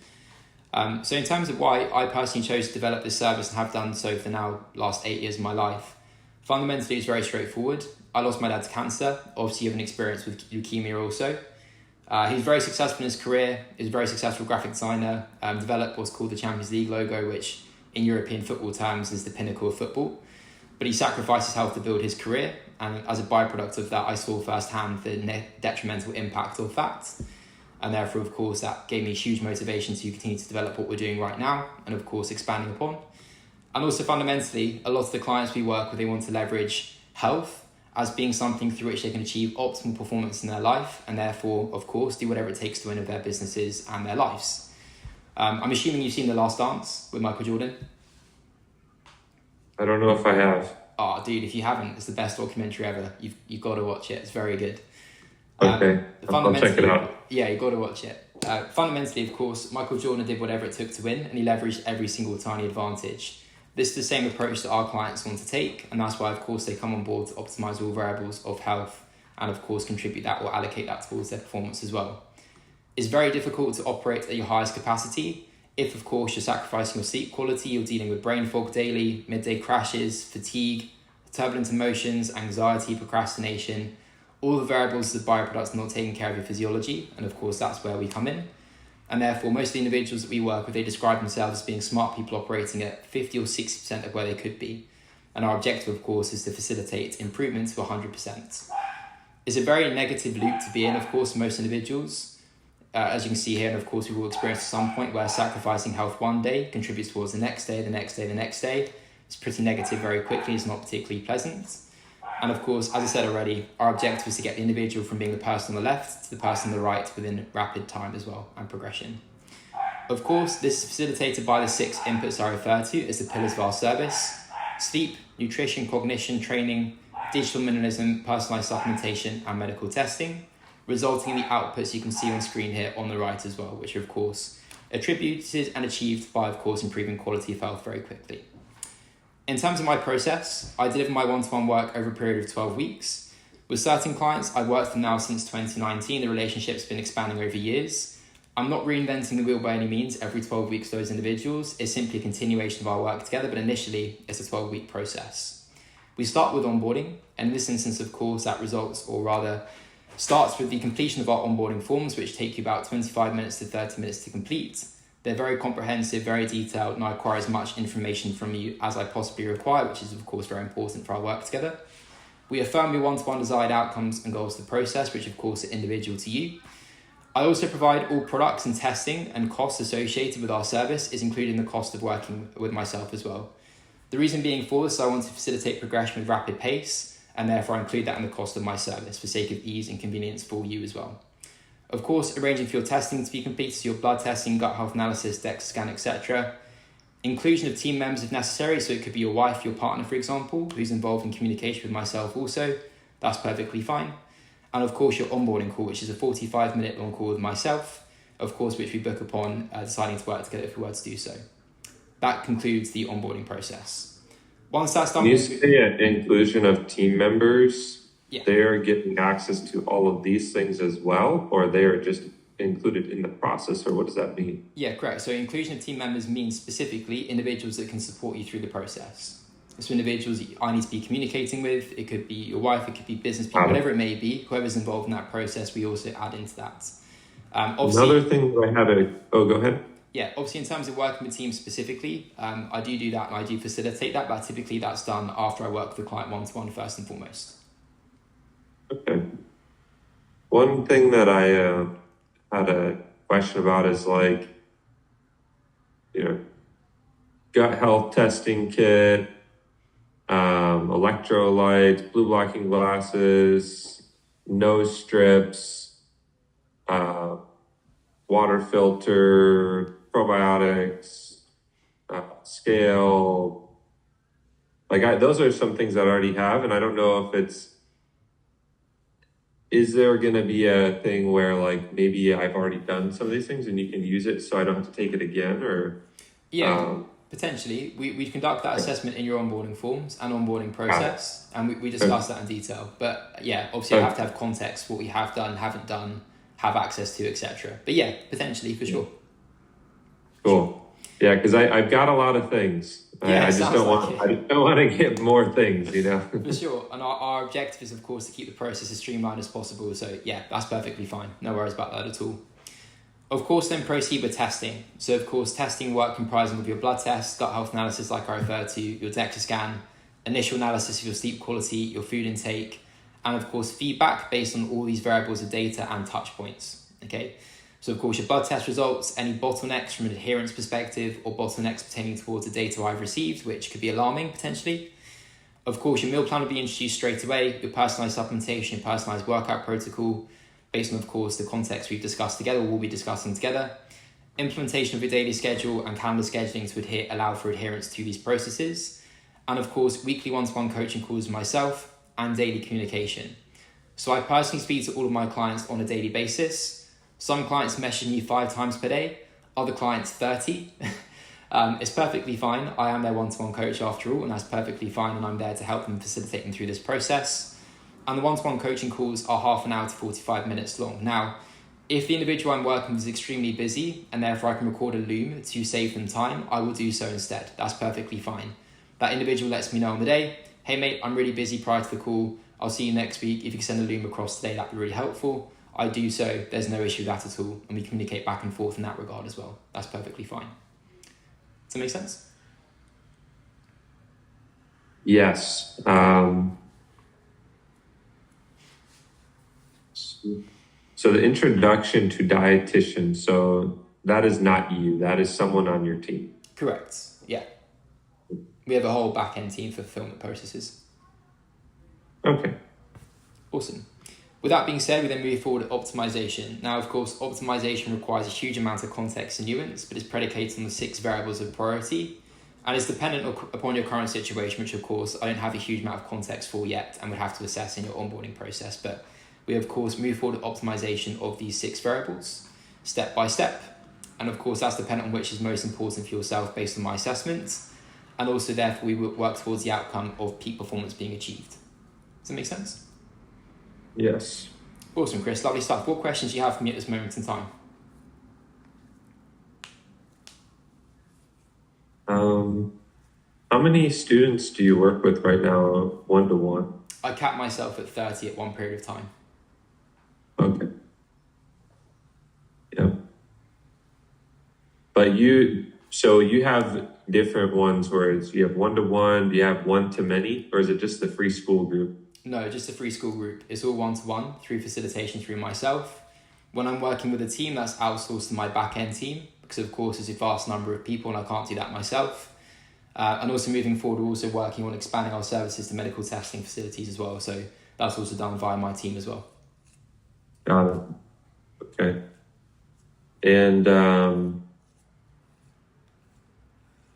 So in terms of why I personally chose to develop this service and have done so for now last 8 years of my life, fundamentally it's very straightforward. I lost my dad to cancer. Obviously you have an experience with leukemia also. He's very successful in his career. He's a very successful graphic designer, developed what's called the Champions League logo, which in European football terms is the pinnacle of football. But he sacrificed his health to build his career. And as a byproduct of that, I saw firsthand the detrimental impact of that. And therefore, of course, that gave me huge motivation to continue to develop what we're doing right now and, of course, expanding upon. And also fundamentally, a lot of the clients we work with, they want to leverage health as being something through which they can achieve optimal performance in their life and therefore, of course, do whatever it takes to win their businesses and their lives. I'm assuming you've seen The Last Dance with Michael Jordan. I don't know if I have. Oh, dude, if you haven't, it's the best documentary ever. You've got to watch it. It's very good. Okay, I'll check it out. Yeah, you've got to watch it. Fundamentally, of course, Michael Jordan did whatever it took to win, and he leveraged every single tiny advantage. This is the same approach that our clients want to take, and that's why, of course, they come on board to optimize all variables of health and, of course, contribute that or allocate that towards their performance as well. It's very difficult to operate at your highest capacity if, of course, you're sacrificing your sleep quality, you're dealing with brain fog daily, midday crashes, fatigue, turbulent emotions, anxiety, procrastination, all the variables of the byproducts are not taking care of your physiology, and of course that's where we come in. And therefore, most of the individuals that we work with, they describe themselves as being smart people operating at 50 or 60% of where they could be. And our objective, of course, is to facilitate improvement to 100%. It's a very negative loop to be in, of course, for most individuals. As you can see here, and of course, we will experience at some point where sacrificing health one day contributes towards the next day, the next day, the next day. It's pretty negative very quickly. It's not particularly pleasant. And of course, as I said already, our objective is to get the individual from being the person on the left to the person on the right within rapid time as well and progression. Of course, this is facilitated by the 6 inputs I refer to as the pillars of our service: sleep, nutrition, cognition, training, digital minimalism, personalised supplementation, and medical testing, resulting in the outputs you can see on screen here on the right as well, which are of course attributed and achieved by, of course, improving quality of health very quickly. In terms of my process, I deliver my one-to-one work over a period of 12 weeks. With certain clients, I've worked with them now since 2019. The relationship's been expanding over years. I'm not reinventing the wheel by any means every 12 weeks for those individuals. It's simply a continuation of our work together, but initially it's a 12-week process. We start with onboarding, and in this instance, of course, that results, or rather starts with the completion of our onboarding forms, which take you about 25 minutes to 30 minutes to complete. They're very comprehensive, very detailed, and I require as much information from you as I possibly require, which is of course very important for our work together. We affirm your one-to-one desired outcomes and goals of the process, which of course are individual to you. I also provide all products and testing and costs associated with our service is including the cost of working with myself as well. The reason being for this, I want to facilitate progression with rapid pace, and therefore I include that in the cost of my service for sake of ease and convenience for you as well. Of course, arranging for your testing to be completed, so your blood testing, gut health analysis, DEXA scan, etc. Inclusion of team members if necessary, so it could be your wife, your partner, for example, who's involved in communication with myself also. That's perfectly fine. And of course, your onboarding call, which is a 45-minute long call with myself, of course, which we book upon deciding to work together if we were to do so. That concludes the onboarding process. Once that's done... When you say inclusion of team members, yeah, they are getting access to all of these things as well, or they are just included in the process, or what does that mean? Yeah, correct. So inclusion of team members means specifically individuals that can support you through the process. So individuals I need to be communicating with, it could be your wife, it could be business people, whatever it may be, whoever's involved in that process, we also add into that. Another thing that I have go ahead. Yeah, obviously in terms of working with teams specifically, I do that and I do facilitate that, but typically that's done after I work with the client one-to-one first and foremost. Okay. One thing that I had a question about is like, gut health testing kit, electrolytes, blue blocking glasses, nose strips, water filter, probiotics, scale. Those are some things that I already have, and I don't know if is there going to be a thing where maybe I've already done some of these things and you can use it so I don't have to take it again, or? Yeah, potentially. We conduct that assessment in your onboarding forms and onboarding process, and we discuss that in detail. But yeah, obviously I have to have context, what we have done, haven't done, have access to, etc. But yeah, potentially for sure. Cool. Yeah, because I've got a lot of things. Yeah, I just don't want to get more things, For sure. And our objective is, of course, to keep the process as streamlined as possible. So yeah, that's perfectly fine. No worries about that at all. Of course, then proceed with testing. So of course, testing work comprising of your blood test, gut health analysis, like I referred to, your DEXA scan, initial analysis of your sleep quality, your food intake, and of course, feedback based on all these variables of data and touch points. Okay. So of course, your blood test results, any bottlenecks from an adherence perspective or bottlenecks pertaining towards the data I've received, which could be alarming potentially. Of course, your meal plan will be introduced straight away, your personalised supplementation, your personalised workout protocol, based on, of course, the context we've discussed together, we'll be discussing together. Implementation of your daily schedule and calendar scheduling to allow for adherence to these processes. And of course, weekly one-to-one coaching calls with myself and daily communication. So I personally speak to all of my clients on a daily basis. Some clients message me 5 times per day, other clients 30. It's perfectly fine. I am their one-to-one coach after all, and that's perfectly fine, and I'm there to help them facilitate them through this process. And the one-to-one coaching calls are half an hour to 45 minutes long. Now, if the individual I'm working with is extremely busy and therefore I can record a loom to save them time, I will do so instead. That's perfectly fine. That individual lets me know on the day, hey mate, I'm really busy prior to the call. I'll see you next week. If you can send a loom across today, that'd be really helpful. I do so. There's no issue with that at all. And we communicate back and forth in that regard as well. That's perfectly fine. Does that make sense? Yes. So the introduction to dietitian, so that is not you. That is someone on your team. Correct. Yeah. We have a whole back-end team for fulfillment processes. Okay. Awesome. With that being said, we then move forward to optimization. Now, of course, optimization requires a huge amount of context and nuance, but it's predicated on the 6 variables of priority and is dependent upon your current situation, which of course I don't have a huge amount of context for yet and would have to assess in your onboarding process. But we, of course, move forward to optimization of these 6 variables step by step. And of course, that's dependent on which is most important for yourself based on my assessment. And also, therefore, we will work towards the outcome of peak performance being achieved. Does that make sense? Yes. Awesome, Chris. Lovely stuff. What questions do you have for me at this moment in time? How many students do you work with right now, one-to-one? I cap myself at 30 at one period of time. Okay. Yeah. But so you have different ones where you have one-to-one, do you have one-to-many, or is it just the free school group? No, just a free school group. It's all one-to-one through facilitation through myself. When I'm working with a team, that's outsourced to my back-end team because, of course, there's a vast number of people and I can't do that myself. And also moving forward, we're also working on expanding our services to medical testing facilities as well. So that's also done via my team as well. Got it. Okay. And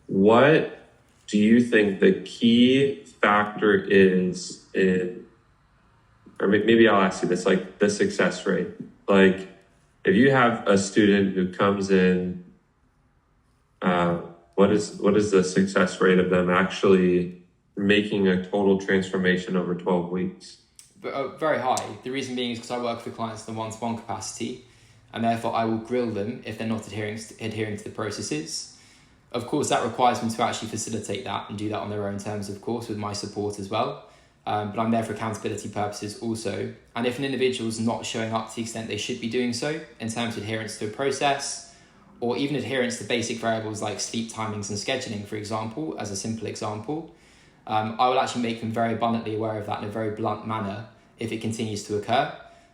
what do you think the key factor is in, or maybe I'll ask you this, like the success rate? Like if you have a student who comes in, what is the success rate of them actually making a total transformation over 12 weeks? But, very high. The reason being is because I work with clients in the one-to-one capacity, and therefore I will grill them if they're not adhering to the processes. Of course, that requires them to actually facilitate that and do that on their own terms, of course, with my support as well. But I'm there for accountability purposes also. And if an individual is not showing up to the extent they should be doing so in terms of adherence to a process, or even adherence to basic variables like sleep timings and scheduling, for example, as a simple example, I will actually make them very abundantly aware of that in a very blunt manner if it continues to occur,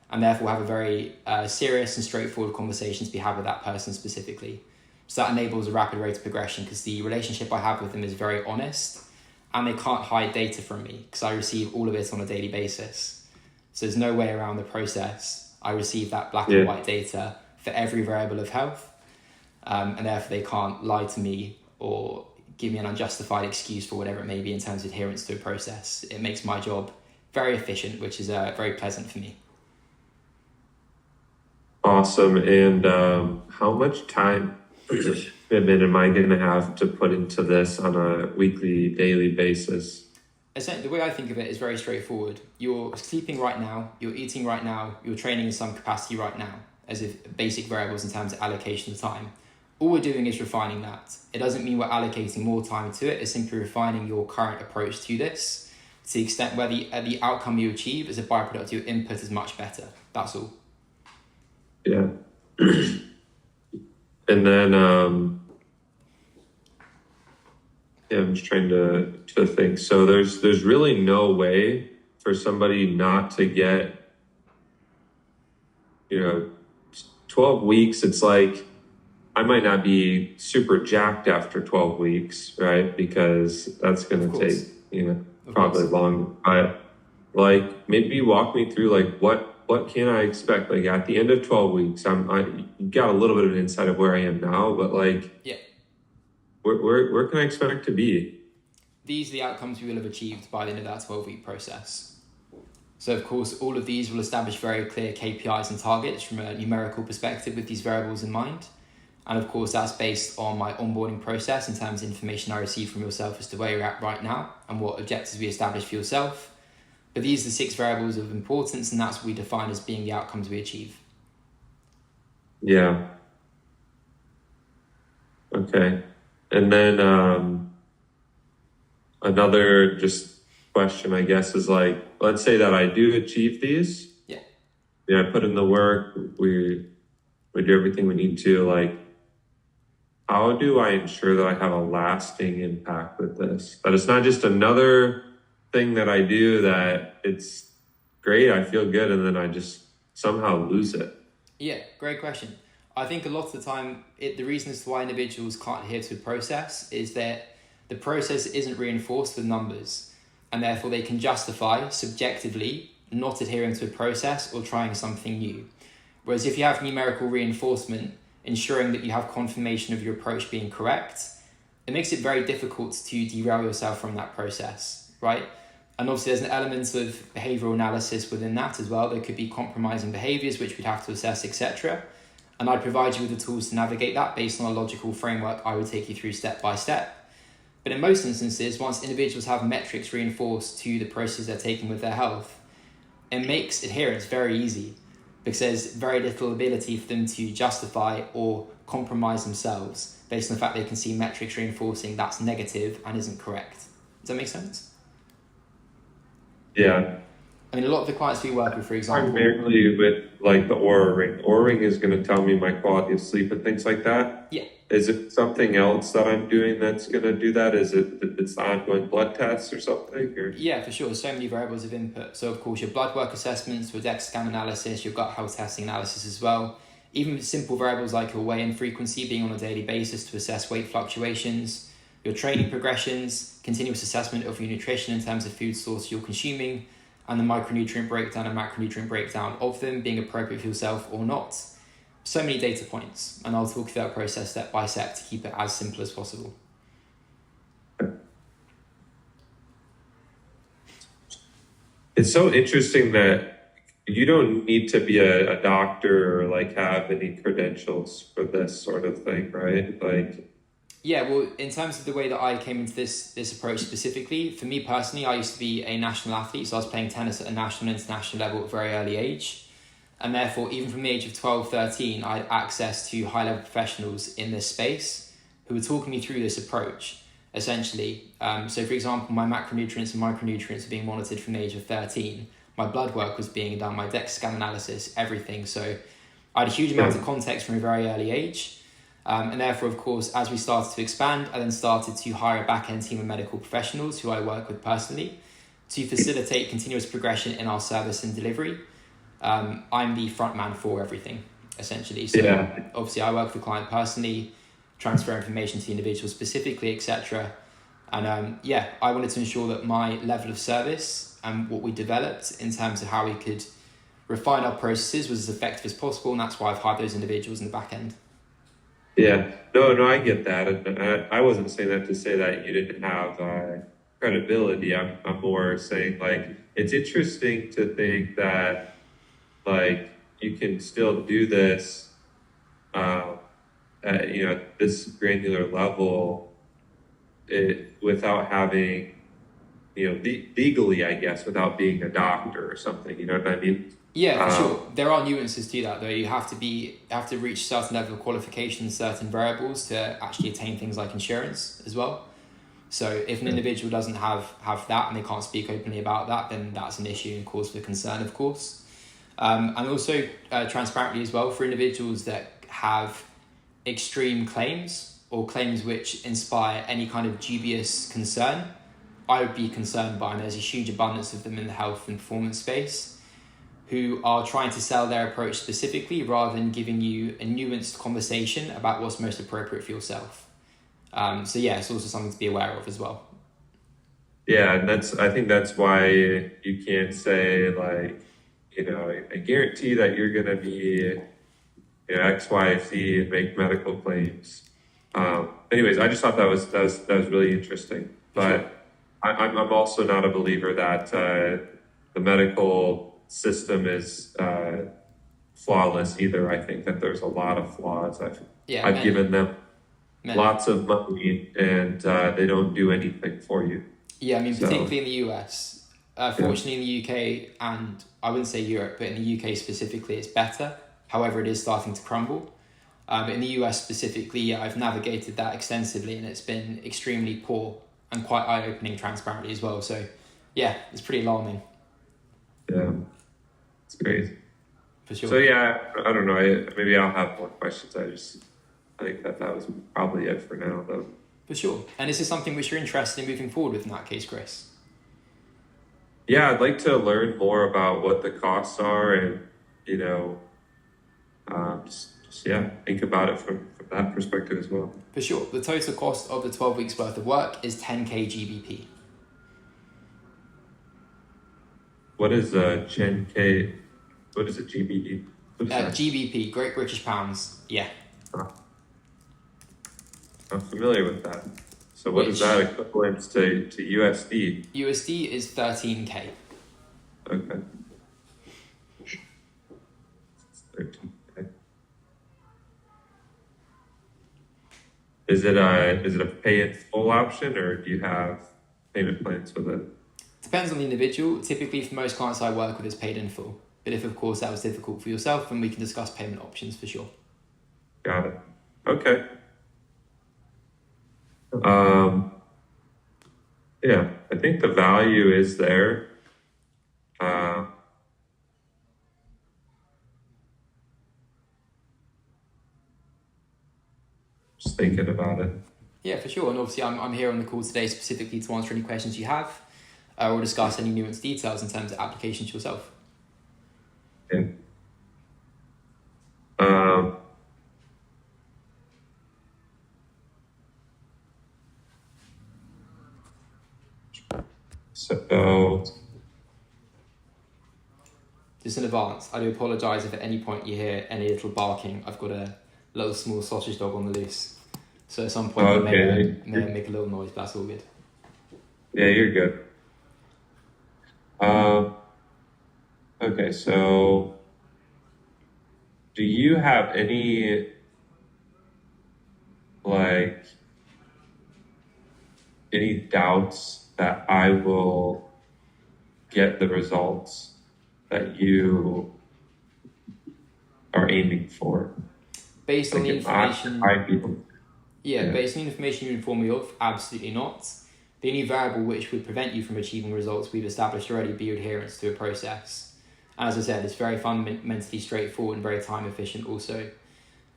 and therefore have a very serious and straightforward conversation to be had with that person specifically. So that enables a rapid rate of progression because the relationship I have with them is very honest and they can't hide data from me because I receive all of it on a daily basis. So there's no way around the process. I receive that black and white data for every variable of health. And therefore they can't lie to me or give me an unjustified excuse for whatever it may be in terms of adherence to a process. It makes my job very efficient, which is very pleasant for me. Awesome. And how much time commitment am I going to have to put into this on a weekly, daily basis? Essentially, the way I think of it is very straightforward. You're sleeping right now, you're eating right now, you're training in some capacity right now, as if basic variables in terms of allocation of time. All we're doing is refining that. It doesn't mean we're allocating more time to it. It's simply refining your current approach to this to the extent where the outcome you achieve as a byproduct of your input is much better. That's all. Yeah. And then, I'm just trying to think. So there's really no way for somebody not to get, 12 weeks. It's like, I might not be super jacked after 12 weeks, right? Because that's going to take, probably long. But like, maybe walk me through like what can I expect? Like at the end of 12 weeks, I got a little bit of an insight of where I am now, but like, where can I expect to be? These are the outcomes we will have achieved by the end of that 12-week process. So of course, all of these will establish very clear KPIs and targets from a numerical perspective with these variables in mind. And of course, that's based on my onboarding process in terms of information I receive from yourself as to where you're at right now and what objectives we establish for yourself. But these are the 6 variables of importance, and that's what we define as being the outcomes we achieve. Yeah. Okay. And then another just question, I guess, is like, let's say that I do achieve these. Yeah. I put in the work. We do everything we need to. Like, how do I ensure that I have a lasting impact with this? That it's not just another thing that I do that it's great, I feel good, and then I just somehow lose it. Yeah, great question. I think a lot of the time, the reason as to why individuals can't adhere to a process is that the process isn't reinforced with numbers, and therefore they can justify subjectively not adhering to a process or trying something new. Whereas if you have numerical reinforcement, ensuring that you have confirmation of your approach being correct, it makes it very difficult to derail yourself from that process, right? And obviously there's an element of behavioral analysis within that as well. There could be compromising behaviors, which we'd have to assess, etc. And I'd provide you with the tools to navigate that based on a logical framework I would take you through step by step. But in most instances, once individuals have metrics reinforced to the process they're taking with their health, it makes adherence very easy. because there's very little ability for them to justify or compromise themselves based on the fact they can see metrics reinforcing that's negative and isn't correct. Does that make sense? Yeah. I mean, a lot of the clients we work with, for example... Primarily with like the Aura Ring. Aura Ring is going to tell me my quality of sleep and things like that. Yeah. Is it something else that I'm doing that's going to do that? Is it's ongoing blood tests or something? Or? Yeah, for sure. So many variables of input. So, of course, your blood work assessments, your DEXA scan analysis, your gut health testing analysis as well. Even simple variables like your weigh-in frequency being on a daily basis to assess weight fluctuations, your training progressions, continuous assessment of your nutrition in terms of food source you're consuming, and the micronutrient breakdown and macronutrient breakdown of them being appropriate for yourself or not. So many data points, and I'll talk through that process step by step to keep it as simple as possible. It's so interesting that you don't need to be a doctor or like have any credentials for this sort of thing, right? Like, yeah, well, in terms of the way that I came into this approach specifically, for me personally, I used to be a national athlete, so I was playing tennis at a national and international level at a very early age. And therefore, even from the age of 12, 13, I had access to high-level professionals in this space who were talking me through this approach, essentially. So, for example, my macronutrients and micronutrients were being monitored from the age of 13. My blood work was being done, my DEXA scan analysis, everything. So I had a huge amount of context from a very early age. And therefore, of course, as we started to expand, I then started to hire a back-end team of medical professionals who I work with personally to facilitate continuous progression in our service and delivery. I'm the front man for everything, essentially. So obviously I work with the client personally, transfer information to the individual specifically, etc. And I wanted to ensure that my level of service and what we developed in terms of how we could refine our processes was as effective as possible. And that's why I've hired those individuals in the back end. Yeah, no, I get that. And I wasn't saying that to say that you didn't have credibility. I'm more saying like, it's interesting to think that like you can still do this at this granular level without having legally, I guess, without being a doctor or something, you know what I mean? Yeah, for sure. There are nuances to that though. You have to reach certain level of qualifications, certain variables to actually attain things like insurance as well. So if an individual doesn't have that and they can't speak openly about that, then that's an issue and cause for concern, of course. And also transparently as well, for individuals that have extreme claims or claims which inspire any kind of dubious concern, I would be concerned by, and there's a huge abundance of them in the health and performance space, who are trying to sell their approach specifically rather than giving you a nuanced conversation about what's most appropriate for yourself. So yeah, it's also something to be aware of as well. Yeah, and I think that's why you can't say like, I guarantee that you're going to be X, Y, Z and make medical claims. Anyways, I just thought that was really interesting. But I'm also not a believer that the medical system is flawless either. I think that there's a lot of flaws. I've given them lots of money and they don't do anything for you. Yeah, I mean, particularly in the US. Fortunately, in the UK, and I wouldn't say Europe, but in the UK specifically, it's better. However, it is starting to crumble. But in the US specifically, I've navigated that extensively, and it's been extremely poor and quite eye-opening transparently as well. So, yeah, it's pretty alarming. Yeah, it's crazy. For sure. So, yeah, I don't know. Maybe I'll have more questions. I think that was probably it for now, though. For sure. And is this something which you're interested in moving forward with in that case, Chris? Yeah, I'd like to learn more about what the costs are and, think about it from that perspective as well. For sure. The total cost of the 12 weeks worth of work is 10K GBP. What is a 10K? What is a GBP? GBP, Great British Pounds. Yeah. I'm familiar with that. So what is that equivalent to USD? USD is 13K. Okay. 13K. Is it a pay in full option, or do you have payment plans with it? Depends on the individual. Typically, for most clients I work with, it's paid in full. But if, of course, that was difficult for yourself, then we can discuss payment options for sure. Got it. Okay. Yeah, I think the value is there. Just thinking about it. Yeah, for sure. And obviously, I'm here on the call today specifically to answer any questions you have or discuss any nuanced details in terms of application to yourself. Yeah. So, Just in advance, I do apologise if at any point you hear any little barking. I've got a little small sausage dog on the loose. So at some point you may make a little noise, but that's all good. Yeah, you're good. Okay, so do you have any any doubts that I will get the results that you are aiming for? Based on the information, based on the information you inform me of, absolutely not. The only variable which would prevent you from achieving results we've established already be your adherence to a process. And as I said, it's very fundamentally straightforward and very time efficient also.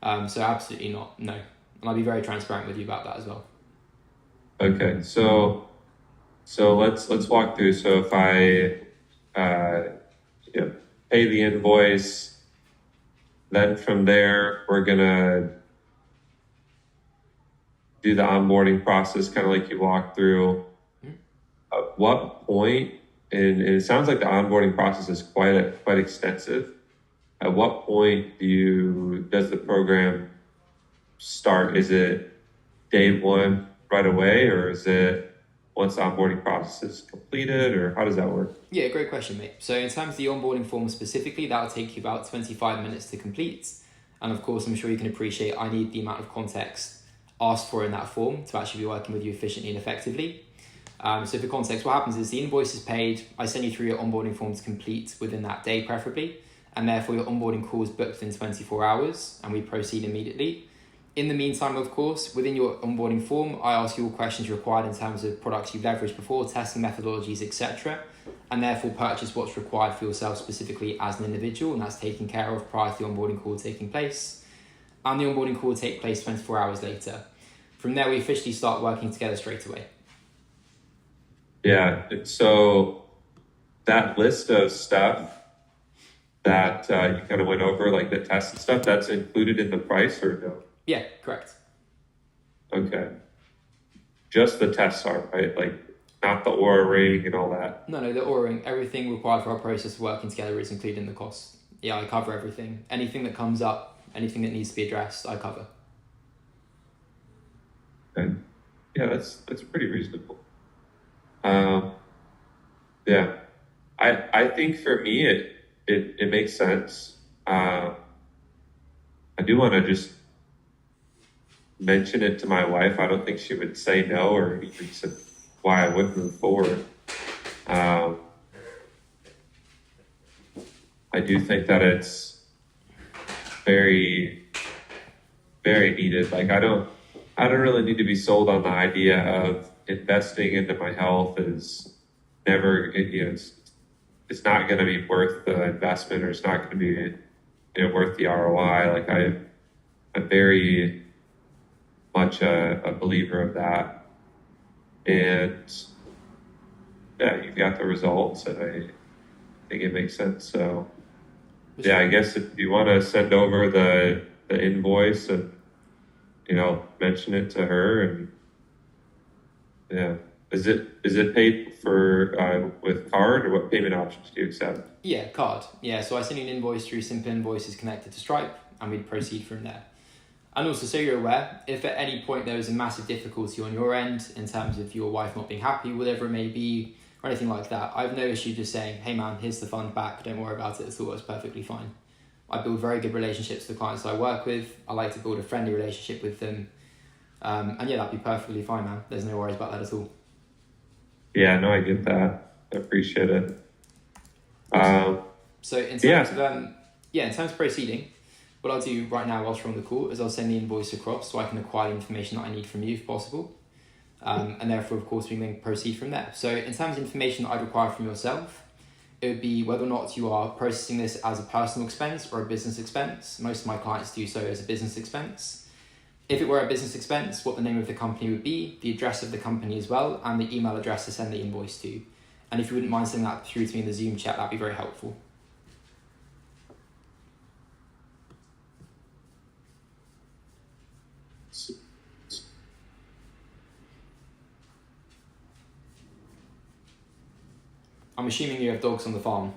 So absolutely not, no. And I'll be very transparent with you about that as well. Okay, so let's walk through. So if I pay the invoice, then from there we're gonna do the onboarding process, kind of like you walked through. At what point, and it sounds like the onboarding process is quite extensive. At what point does the program start? Is it day one right away, or is it once the onboarding process is completed, or how does that work? Yeah, great question, mate. So in terms of the onboarding form specifically, that'll take you about 25 minutes to complete. And of course, I'm sure you can appreciate I need the amount of context asked for in that form to actually be working with you efficiently and effectively. So for context, what happens is the invoice is paid, I send you through your onboarding form to complete within that day preferably, and therefore your onboarding call is booked within 24 hours and we proceed immediately. In the meantime, of course, within your onboarding form, I ask you all questions required in terms of products you've leveraged before, testing methodologies, etc., and therefore purchase what's required for yourself specifically as an individual, and that's taken care of prior to the onboarding call taking place. And the onboarding call will take place 24 hours later. From there, we officially start working together straight away. Yeah, so that list of stuff that you kind of went over, like the test and stuff, that's included in the price or no? Yeah, correct. Okay. Just the tests are, right? Like not the aura ring and all that? No, the aura ring, everything required for our process of working together is included in the cost. Yeah, I cover everything. Anything that comes up, anything that needs to be addressed, I cover. Okay. Yeah, that's pretty reasonable. Yeah, I think for me it makes sense. I do want to just mention it to my wife. I don't think she would say no or even say why I wouldn't move forward. I do think that it's very, very needed. Like I don't really need to be sold on the idea of investing into my health is never, it's not going to be worth the investment, or it's not going to be, worth the ROI. Like I'm very much a believer of that. And yeah, you've got the results, and I think it makes sense. So yeah, I guess if you want to send over the invoice and, mention it to her, and yeah. Is it paid for with card, or what payment options do you accept? Yeah, card. Yeah, so I send you an invoice through Simple Invoices connected to Stripe, and we'd proceed from there. And also, so you're aware, if at any point there is a massive difficulty on your end in terms of your wife not being happy, whatever it may be, or anything like that, I've no issue just saying, hey man, here's the fund back, don't worry about it at all, it's perfectly fine. I build very good relationships with the clients I work with. I like to build a friendly relationship with them. And yeah, that'd be perfectly fine, man. There's no worries about that at all. Yeah, no, I get that. I appreciate it. So in terms of in terms of proceeding, what I'll do right now whilst we're on the call is I'll send the invoice across so I can acquire the information that I need from you if possible. And therefore, of course, we can then proceed from there. So in terms of information that I'd require from yourself, it would be whether or not you are processing this as a personal expense or a business expense. Most of my clients do so as a business expense. If it were a business expense, what the name of the company would be, the address of the company as well, and the email address to send the invoice to. And if you wouldn't mind sending that through to me in the Zoom chat, that'd be very helpful. I'm assuming you have dogs on the farm.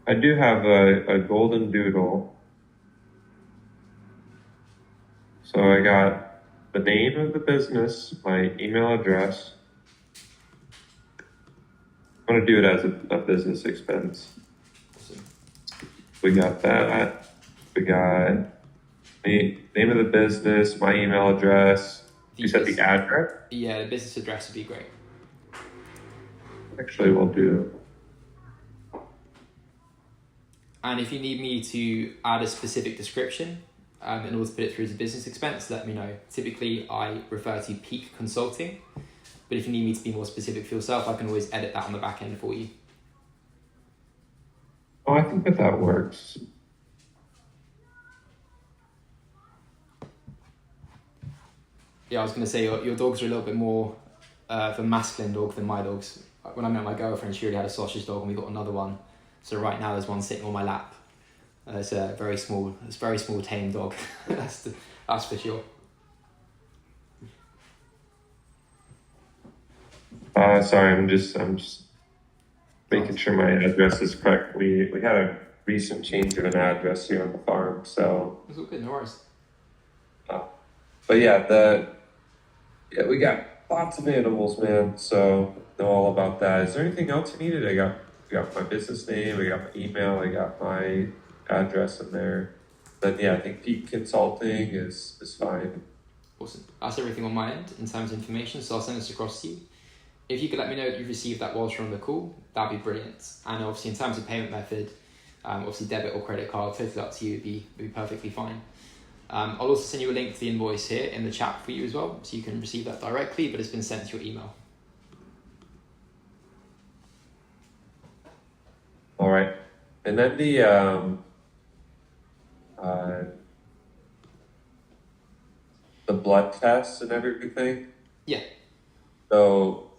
I do have a golden doodle. So I got the name of the business, my email address. I'm going to do it as a business expense. Awesome. We got that. We got the name of the business, my email address. You said the address? Yeah, the business address would be great. Actually, we'll do. And if you need me to add a specific description in order to put it through as a business expense, let me know. Typically, I refer to peak consulting, but if you need me to be more specific for yourself, I can always edit that on the back end for you. Oh, I think that works. Yeah, I was going to say your dogs are a little bit more of a masculine dog than my dogs. When I met my girlfriend, she already had a sausage dog and we got another one. So right now there's one sitting on my lap. It's a very small tame dog. that's for sure. Sorry, I'm just making sure my address is correct. We had a recent change of an address here on the farm, so. It's all good, no worries. But yeah, we got lots of animals, man. So know all about that. Is there anything else you needed? I got my business name, I got my email, I got my address in there. But yeah, I think peak consulting is fine. Awesome. That's everything on my end in terms of information. So I'll send this across to you. If you could let me know that you've received that whilst you're on the call, that'd be brilliant. And obviously in terms of payment method, obviously debit or credit card, totally up to you, would be perfectly fine. I'll also send you a link to the invoice here in the chat for you as well, so you can receive that directly, but it's been sent to your email. All right. And then the blood tests and everything. Yeah. So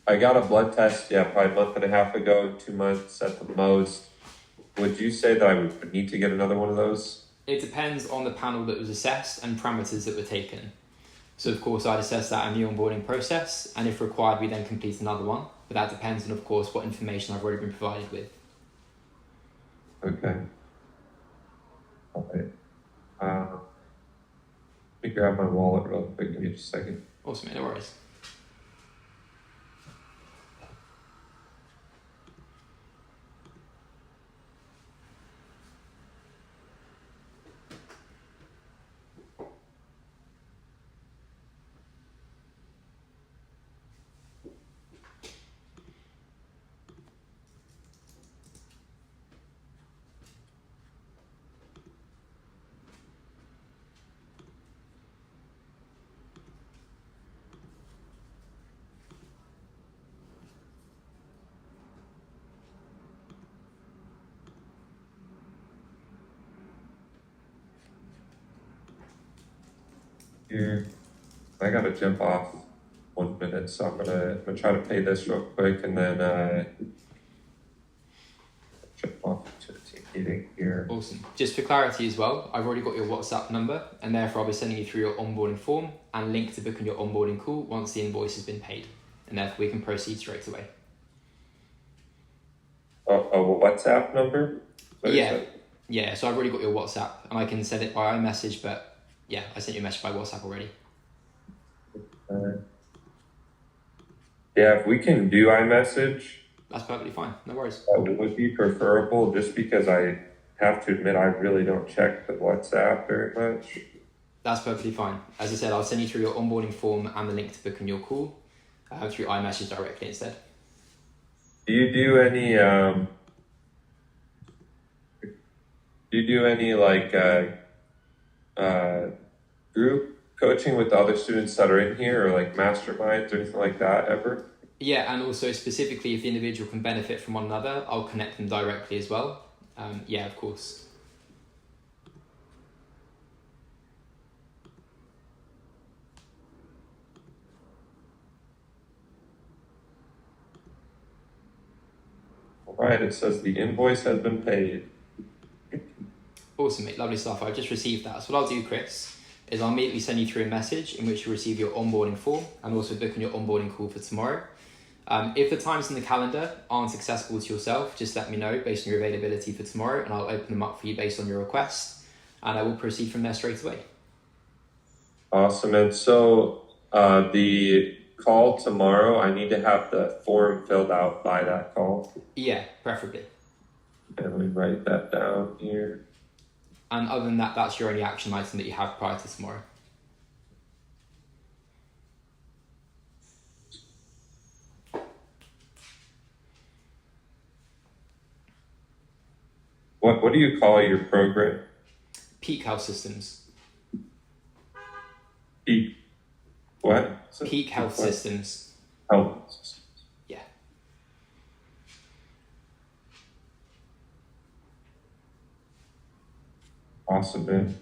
I got a blood test, probably a month and a half ago, 2 months at the most. Would you say that I would need to get another one of those? It depends on the panel that was assessed and parameters that were taken. So of course I'd assess that in the onboarding process, and if required we then complete another one, but that depends on of course what information I've already been provided with. Okay. All right. Let me grab my wallet real quick, give me just a second. Awesome, no worries. Here, I gotta jump off 1 minute, so I'm gonna try to pay this real quick and then jump off to the team meeting here. Awesome. Just for clarity as well, I've already got your WhatsApp number, and therefore I'll be sending you through your onboarding form and link to booking your onboarding call once the invoice has been paid, and therefore we can proceed straight away. A WhatsApp number? Yeah, so I've already got your WhatsApp, and I can send it by iMessage, but yeah, I sent you a message by WhatsApp already. Yeah, if we can do iMessage, that's perfectly fine, no worries. that would be preferable, just because I have to admit I really don't check the WhatsApp very much. That's perfectly fine. As I said, I'll send you through your onboarding form and the link to booking your call through iMessage directly instead. Do you do any Do you do any like uh, group coaching with the other students that are in here, or like masterminds or anything like that ever? Yeah, and also specifically if the individual can benefit from one another, I'll connect them directly as well. Yeah, of course. All right, it says the invoice has been paid. Awesome, mate. Lovely stuff. I've just received that. So what I'll do, Chris, is I'll immediately send you through a message in which you receive your onboarding form and also book on your onboarding call for tomorrow. If the times in the calendar aren't accessible to yourself, just let me know based on your availability for tomorrow and I'll open them up for you based on your request and I will proceed from there straight away. Awesome. And so the call tomorrow, I need to have the form filled out by that call. Yeah, preferably. And let me write that down here. And other than that, that's your only action item that you have prior to tomorrow. What do you call your program? Peak Health Systems. Peak what? Peak Health what? Systems. Health systems. Yeah. Awesome, man.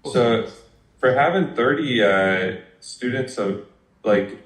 Awesome. So for having 30 students of like